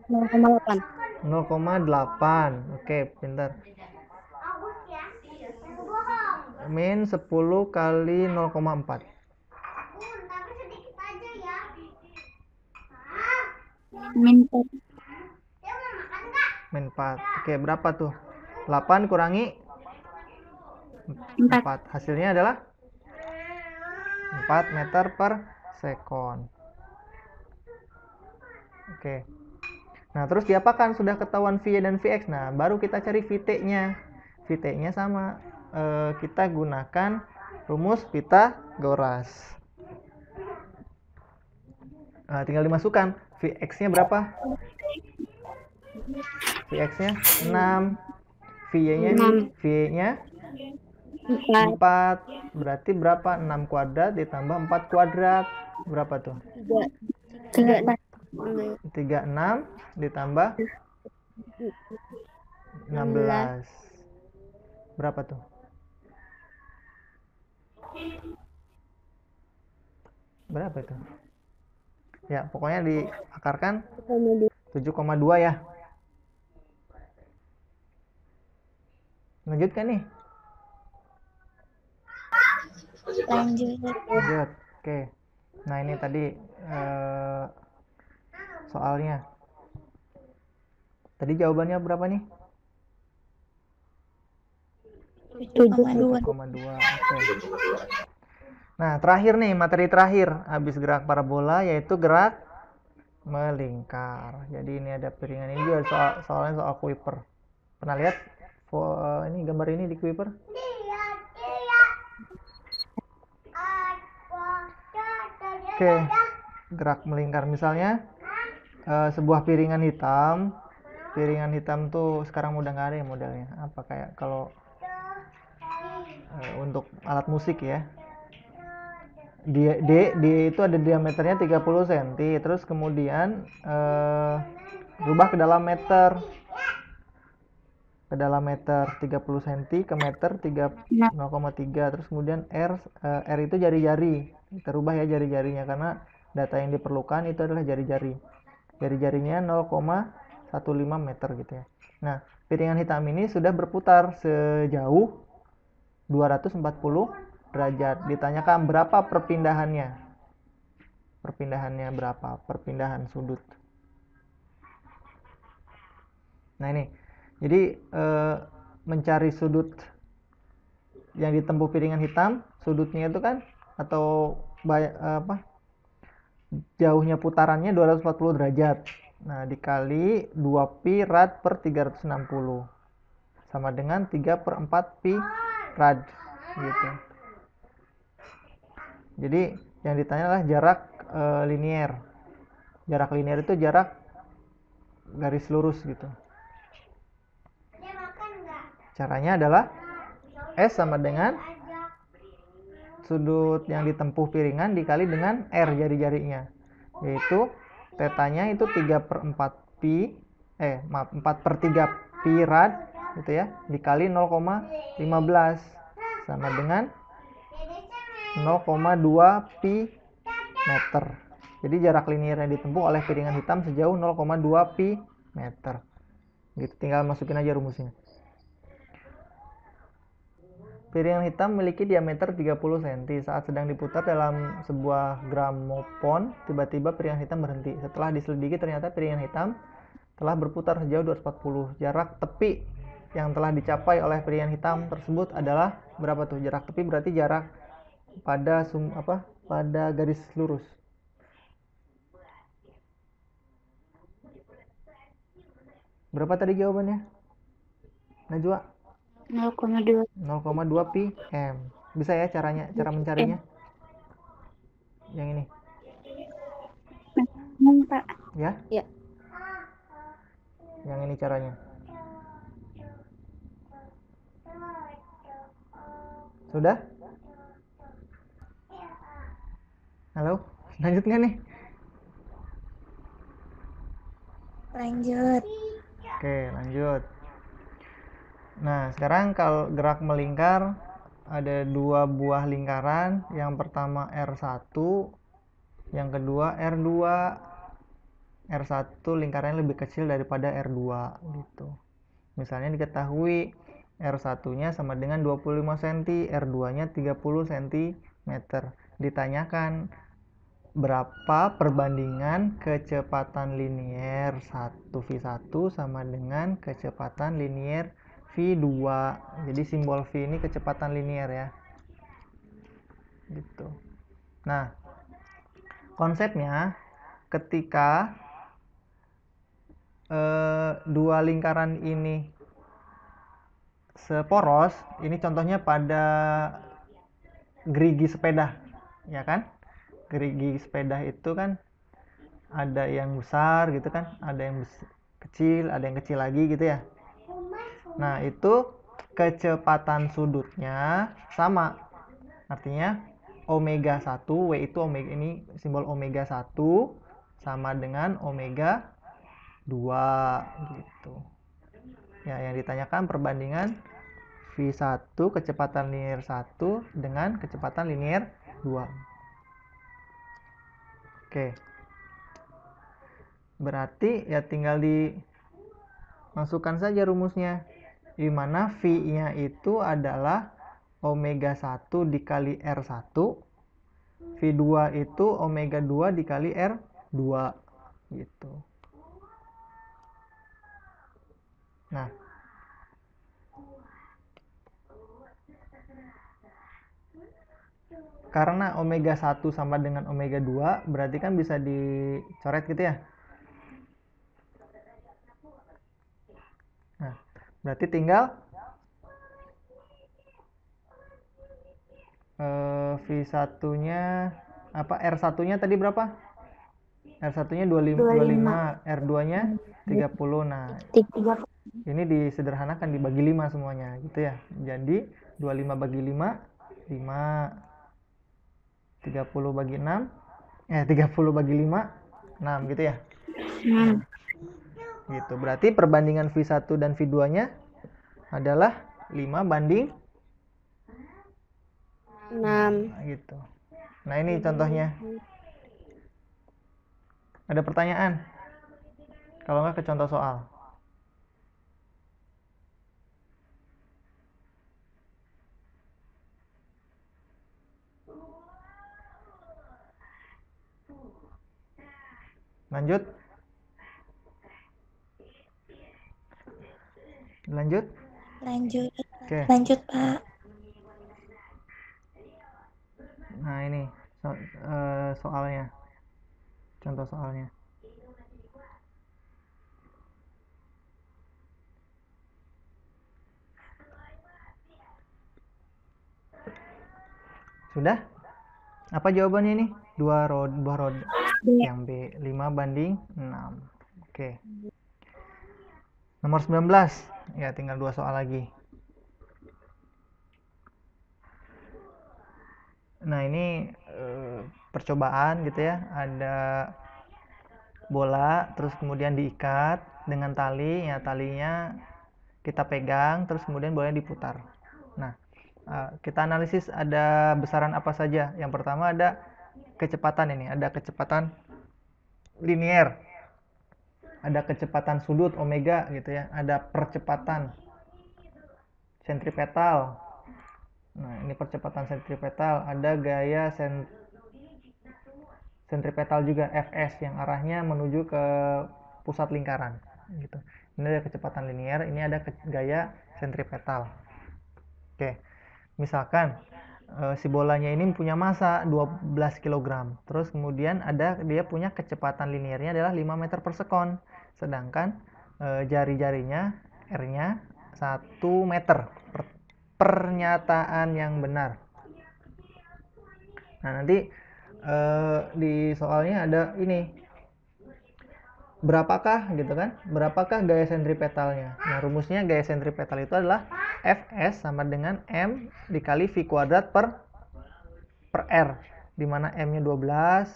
0,8. 0,8. Oke, pintar. Min 10 kali 0,4. min 4. Min 4. Oke, berapa tuh? 8 kurangi 4. Hasilnya adalah 4 meter per sekon. Oke. Nah, terus diapakan? Sudah ketahuan Vy dan Vx. Nah, baru kita cari Vt-nya. Vt-nya sama. Kita gunakan rumus Pythagoras. Nah, tinggal dimasukkan. Vx-nya berapa? Vx-nya 6. Vy-nya 4. berarti berapa? 6 kuadrat ditambah 4 kuadrat. Berapa tuh? 3. 36 ditambah 16. Berapa tuh? Berapa itu? Ya, pokoknya diakarkan 7,2 ya. Lanjutkan nih. Lanjut. Oke. Nah, ini tadi soalnya. Tadi jawabannya berapa nih? 7,2. Oke. Nah, terakhir nih, materi terakhir habis gerak parabola yaitu gerak melingkar. Jadi ini ada piringan ini juga soalnya soal Kuiper. Pernah lihat ini gambar ini di Kuiper? Oke, gerak melingkar misalnya sebuah piringan hitam. Piringan hitam tuh sekarang udah nggak ada ya modelnya. Apa kayak kalau untuk alat musik ya. D itu ada diameternya 30 cm, terus kemudian rubah ke dalam meter. Ke dalam meter 30 cm ke meter 0,3, terus kemudian R itu jari-jari. Kita rubah ya jari-jarinya karena data yang diperlukan itu adalah jari-jari. Jari-jarinya 0,15 meter gitu ya. Nah, piringan hitam ini sudah berputar sejauh 240 derajat. Ditanyakan berapa perpindahannya? Perpindahannya berapa? Perpindahan sudut. Nah, ini. Jadi mencari sudut yang ditempuh piringan hitam, sudutnya itu kan atau jauhnya putarannya 240 derajat. Nah, dikali 2 pi rad per 360 sama dengan 3/4 pi rad gitu. Jadi yang ditanya adalah jarak linier. Jarak linier itu jarak garis lurus gitu. Caranya adalah S sama dengan sudut yang ditempuh piringan dikali dengan R jari-jarinya, yaitu tetanya itu 3/4 pi 4/3 pi rad gitu ya, dikali 0,15 sama dengan 0,2 pi meter. Jadi jarak linier yang ditempuh oleh piringan hitam sejauh 0,2 pi meter. Gitu, tinggal masukin aja rumusnya. Piringan hitam memiliki diameter 30 cm. Saat sedang diputar dalam sebuah gramofon, tiba-tiba piringan hitam berhenti. Setelah diselidiki, ternyata piringan hitam telah berputar sejauh 240. Jarak tepi yang telah dicapai oleh piringan hitam tersebut adalah berapa tuh? Jarak tepi berarti jarak pada pada garis lurus. Berapa tadi jawabannya? Najwa? 0,2 pi m. Bisa ya cara mencarinya? Yang ini. Pak. Ya? Ya. Yang ini caranya. Sudah? Halo? Lanjut nggak nih? Lanjut. Oke, lanjut. Nah, sekarang kalau gerak melingkar ada 2 buah lingkaran. Yang pertama R1, yang kedua R2. R1 lingkarannya lebih kecil daripada R2 gitu. Misalnya diketahui R1-nya sama dengan 25 cm, R2-nya 30 cm. Ditanyakan berapa perbandingan kecepatan linier 1v1 sama dengan kecepatan linier V2. Jadi simbol V ini kecepatan linier ya. Gitu. Nah, konsepnya ketika dua lingkaran ini seporos, ini contohnya pada gerigi sepeda, ya kan? Gerigi sepeda itu kan ada yang besar gitu kan, ada yang kecil, ada yang kecil lagi gitu ya. Nah, itu kecepatan sudutnya sama. Artinya omega 1, W itu omega, ini simbol omega 1 sama dengan omega 2 gitu. Ya, yang ditanyakan perbandingan V1 kecepatan linier 1 dengan kecepatan linier 2. Oke. Berarti ya tinggal dimasukkan saja rumusnya. Di mana V-nya itu adalah omega 1 dikali R1. V2 itu omega 2 dikali R2 gitu. Nah, karena omega 1 sama dengan omega 2, berarti kan bisa dicoret gitu ya. Nah, berarti tinggal V1-nya apa, R1-nya tadi berapa? R1-nya 25, R2-nya 30. Nah, 3. ini disederhanakan dibagi 5 semuanya gitu ya. Jadi 25 bagi 5, 5. 30 bagi 6, 30 bagi 5, 6 gitu ya. Gitu. Berarti perbandingan V1 dan V2-nya adalah 5 banding 6. Nah, gitu. Nah, ini contohnya. Ada pertanyaan? Kalau nggak ke contoh soal. Lanjut? Lanjut? Lanjut. Oke. Lanjut, Pak. Nah, ini soalnya. Contoh soalnya. Sudah? Apa jawabannya ini? Dua roda. Yang B, 5 banding 6. Oke. Nomor 19. Ya, tinggal 2 soal lagi. Nah, ini percobaan gitu ya. Ada bola, terus kemudian diikat dengan tali. Ya, talinya kita pegang, terus kemudian bolanya diputar. Nah, kita analisis ada besaran apa saja. Yang pertama ada kecepatan ini, ada kecepatan linier, ada kecepatan sudut omega gitu ya, ada percepatan sentripetal. Nah, ini percepatan sentripetal, ada gaya sentripetal juga Fs yang arahnya menuju ke pusat lingkaran gitu. Ini ada kecepatan linier, ini ada gaya sentripetal. Oke. Misalkan si bolanya ini punya massa 12 kg. Terus kemudian dia punya kecepatan liniernya adalah 5 meter per sekon. Sedangkan jari-jarinya R-nya 1 meter. Pernyataan yang benar. Nah, nanti di soalnya ada ini. Berapakah gitu kan? Berapakah gaya sentripetalnya? Nah, rumusnya gaya sentripetal itu adalah Fs sama dengan M dikali V kuadrat per R, di mana M-nya 12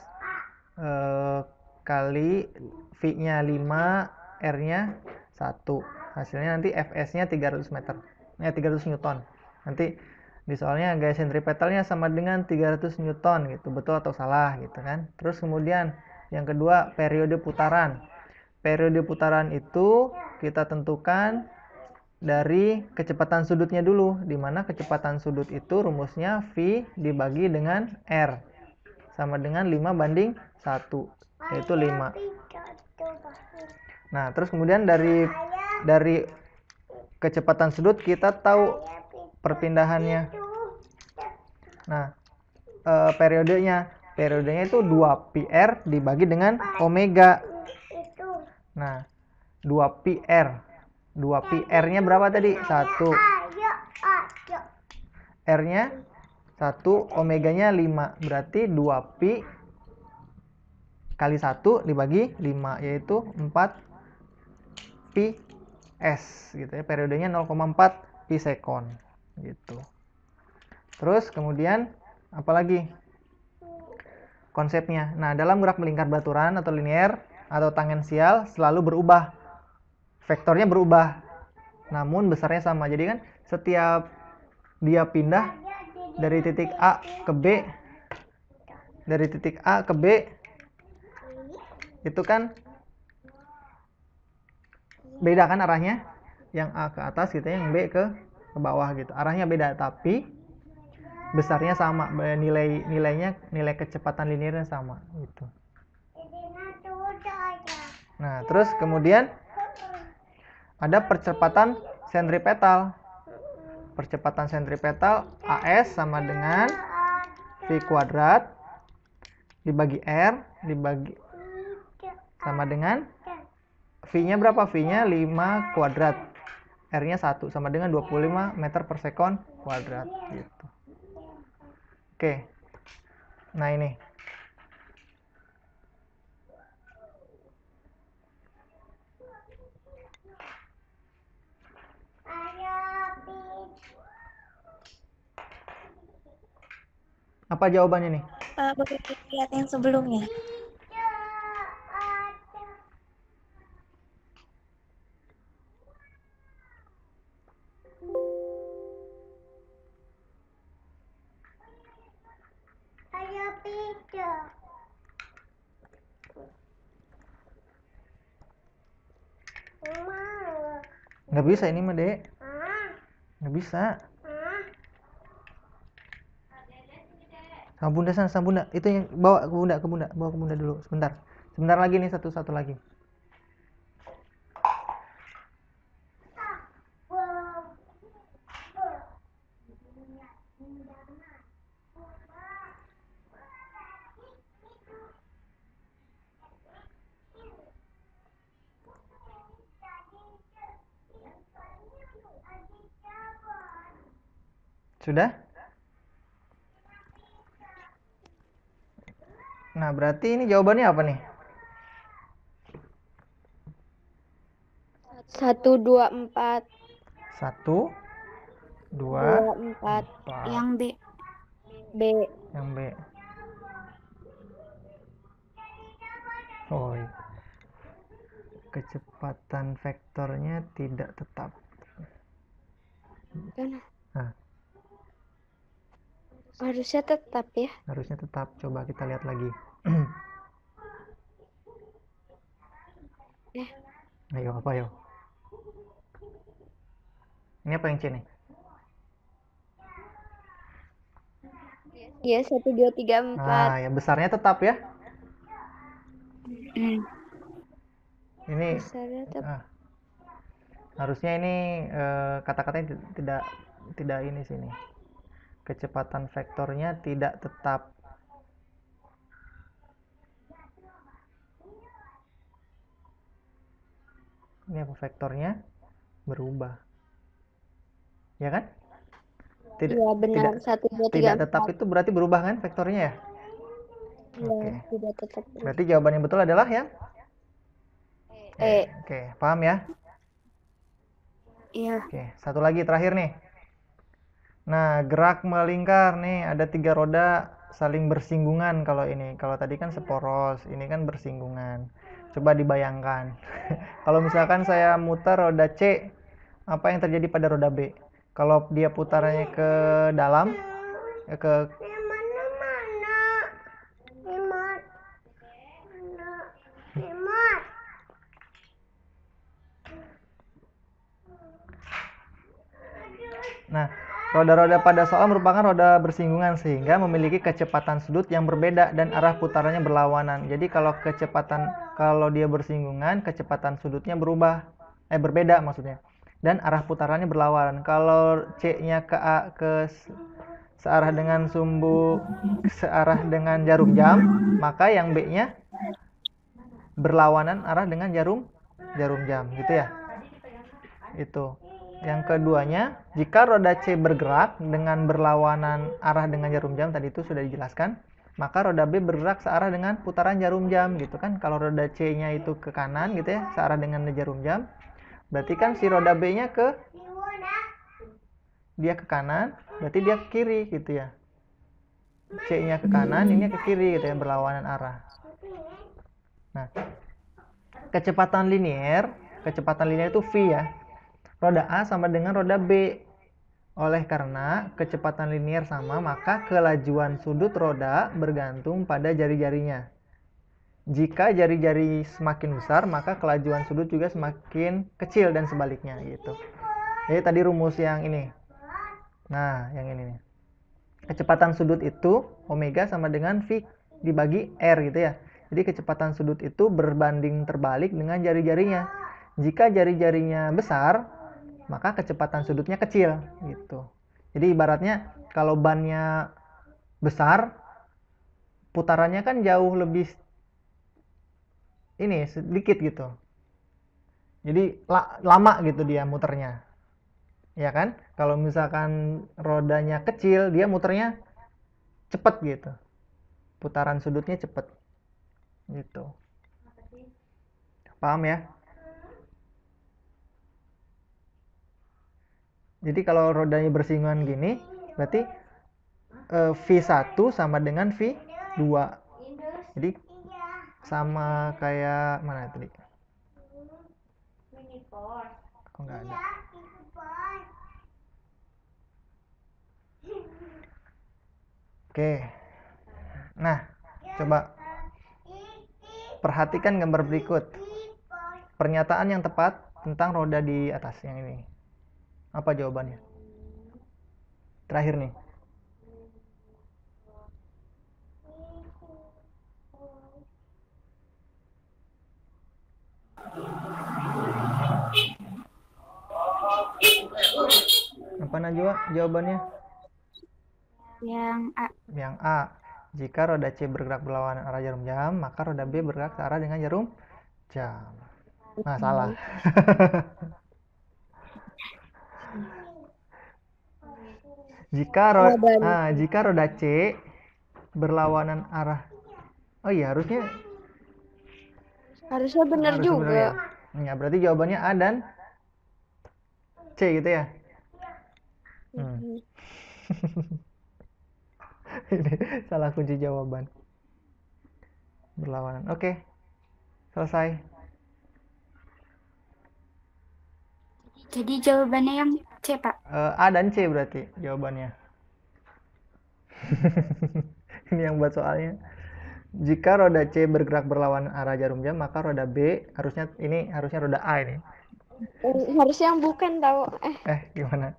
kali V-nya 5, R-nya 1. Hasilnya nanti Fs-nya 300 meter. 300 Newton. Nanti di soalnya gaya sentripetalnya sama dengan 300 Newton gitu. Betul atau salah gitu kan? Terus kemudian yang kedua, periode putaran. Periode putaran itu kita tentukan dari kecepatan sudutnya dulu, di mana kecepatan sudut itu rumusnya V dibagi dengan R sama dengan 5 banding 1, yaitu 5. Nah, terus kemudian dari kecepatan sudut kita tahu perpindahannya. Nah, periodenya itu 2πr dibagi dengan omega. Nah, 2πr. 2πr-nya berapa tadi? 1. R-nya 1, omeganya 5. Berarti 2π kali 1 dibagi 5, yaitu 4πs gitu ya. Periodenya 0,4 pi sekon gitu. Terus kemudian apalagi konsepnya. Nah, dalam gerak melingkar baturan atau linier atau tangensial selalu berubah. Vektornya berubah. Namun besarnya sama. Jadi kan setiap dia pindah dari titik A ke B, dari titik A ke B, itu kan beda kan arahnya, yang A ke atas gitu, yang B ke bawah gitu, arahnya beda tapi besarnya sama, nilai kecepatan linearnya sama gitu. Nah, terus kemudian ada percepatan sentripetal. Percepatan sentripetal AS sama dengan V kuadrat dibagi R dibagi sama dengan V-nya berapa? V-nya 5 kuadrat. R-nya 1 sama dengan 25 meter per sekon kuadrat gitu. Oke. Nah, ini. Apa jawabannya nih? Boleh lihat yang sebelumnya. Nggak bisa ini mah, Dek. Nggak bisa. Sama bunda sana, sama bunda. Itu yang bawa ke bunda, bawa ke bunda dulu. Sebentar. Sebentar lagi nih, satu lagi. Sudah? Nah, berarti ini jawabannya apa nih? 1, 2, 4. 1, 2, 4. 4. Yang B. B. Yang B. Oh, kecepatan vektornya tidak tetap. Nah, Harusnya tetap ya. harusnya tetap. Coba kita lihat lagi. Ayo, apa ayo? Ini apa yang C nih? Iya, 1, 2, 3, 4. Nah, yang besarnya tetap ya. Ini Besarnya tetap. harusnya ini kata-katanya tidak ini sini. Kecepatan vektornya tidak tetap. Ini apa, vektornya berubah. Ya kan? Iya, benar. 1, 2, 3, Tidak tetap itu berarti berubah kan vektornya ya? Iya, Oke. tidak tetap. Berarti jawaban yang betul adalah yang E. Oke, paham ya? Iya. Oke, satu lagi terakhir nih. Nah, gerak melingkar nih, ada 3 roda saling bersinggungan kalau ini. Kalau tadi kan seporos, ini kan bersinggungan. Coba dibayangkan. Kalau misalkan saya muter roda C, apa yang terjadi pada roda B? Kalau dia putarannya ke dalam, ke Nah, roda-roda pada soal merupakan roda bersinggungan sehingga memiliki kecepatan sudut yang berbeda dan arah putarannya berlawanan. Jadi kalau dia bersinggungan, kecepatan sudutnya berbeda maksudnya. Dan arah putarannya berlawanan. Kalau C-nya searah dengan searah dengan jarum jam, maka yang B-nya berlawanan arah dengan jarum jam, gitu ya. Itu. Yang keduanya, jika roda C bergerak dengan berlawanan arah dengan jarum jam, tadi itu sudah dijelaskan, maka roda B bergerak searah dengan putaran jarum jam gitu kan. Kalau roda C-nya itu ke kanan gitu ya, searah dengan jarum jam, berarti kan si roda B-nya ke kanan, berarti dia ke kiri gitu ya. C-nya ke kanan, ini ke kiri gitu ya, berlawanan arah. Nah, kecepatan linear itu V ya. Roda A sama dengan roda B. Oleh karena kecepatan linear sama, maka kelajuan sudut roda bergantung pada jari-jarinya. Jika jari-jari semakin besar, maka kelajuan sudut juga semakin kecil dan sebaliknya gitu. Jadi tadi rumus yang ini. Nah, yang ini nih. Kecepatan sudut itu omega sama dengan V dibagi R gitu ya. Jadi kecepatan sudut itu berbanding terbalik dengan jari-jarinya. Jika jari-jarinya besar, maka kecepatan sudutnya kecil gitu. Jadi ibaratnya kalau bannya besar, putarannya kan jauh lebih ini sedikit gitu. Jadi lama gitu dia muternya. Ya kan? Kalau misalkan rodanya kecil, dia muternya cepet gitu. Putaran sudutnya cepet. Gitu. Paham ya? Jadi kalau rodanya bersinggungan gini, berarti V1 sama dengan V2. Jadi sama kayak mana tadi? Kok nggak ada? Oke. Nah, coba perhatikan gambar berikut. Pernyataan yang tepat tentang roda di atas yang ini. Apa jawabannya? Terakhir nih. Apa Najwa jawabannya? Yang A. Yang A. Jika roda C bergerak berlawanan arah jarum jam, maka roda B bergerak searah dengan jarum jam. Nah, salah. Jika roda C berlawanan arah, oh iya harusnya benar juga. Ya, berarti jawabannya A dan C gitu ya. Ini salah kunci jawaban. Berlawanan. Oke. Selesai. Jadi jawabannya yang C, Pak. A dan C berarti jawabannya. Ini yang buat soalnya. Jika roda C bergerak berlawanan arah jarum jam, maka roda B harusnya roda A ini. Harusnya yang bukan tahu. Gimana?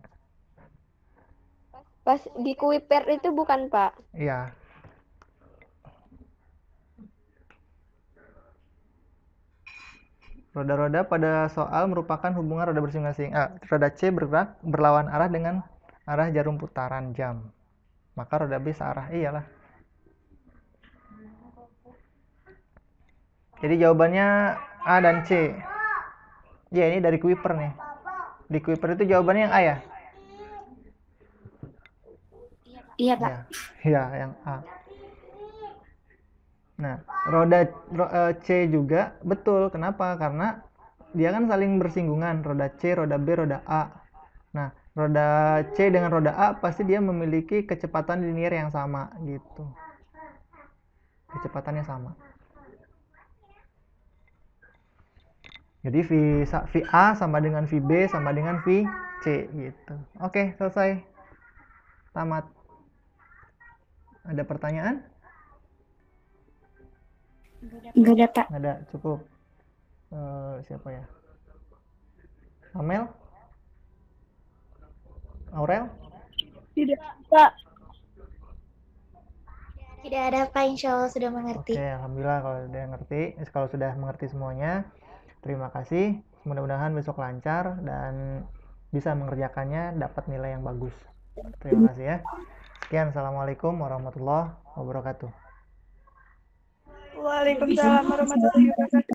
Pas di Kuiper itu bukan, Pak? Iya. Roda-roda pada soal merupakan hubungan roda bersing-sing. Roda C bergerak berlawan arah dengan arah jarum putaran jam. Maka roda B searah. Iyalah. Jadi jawabannya A dan C. Ya, ini dari Kuiper nih. Di Kuiper itu jawabannya yang A ya? Iya, Pak. Ya, yang A. Nah, roda C juga betul. Kenapa? Karena dia kan saling bersinggungan. Roda C, roda B, roda A. Nah, roda C dengan roda A pasti dia memiliki kecepatan linear yang sama gitu. Kecepatannya sama. Jadi VA sama dengan VB sama dengan VC gitu. Oke, selesai. Tamat. Ada pertanyaan? Enggak ada, Pak. Nggak ada, cukup. Siapa ya? Amel? Aurel? Tidak, Pak. Tidak ada Pak, insya Allah sudah mengerti. Oke, alhamdulillah kalau sudah mengerti semuanya. Terima kasih. Mudah-mudahan besok lancar dan bisa mengerjakannya dapat nilai yang bagus. Terima kasih ya. Sekian, assalamualaikum warahmatullahi wabarakatuh. Waalaikumsalam warahmatullahi wabarakatuh.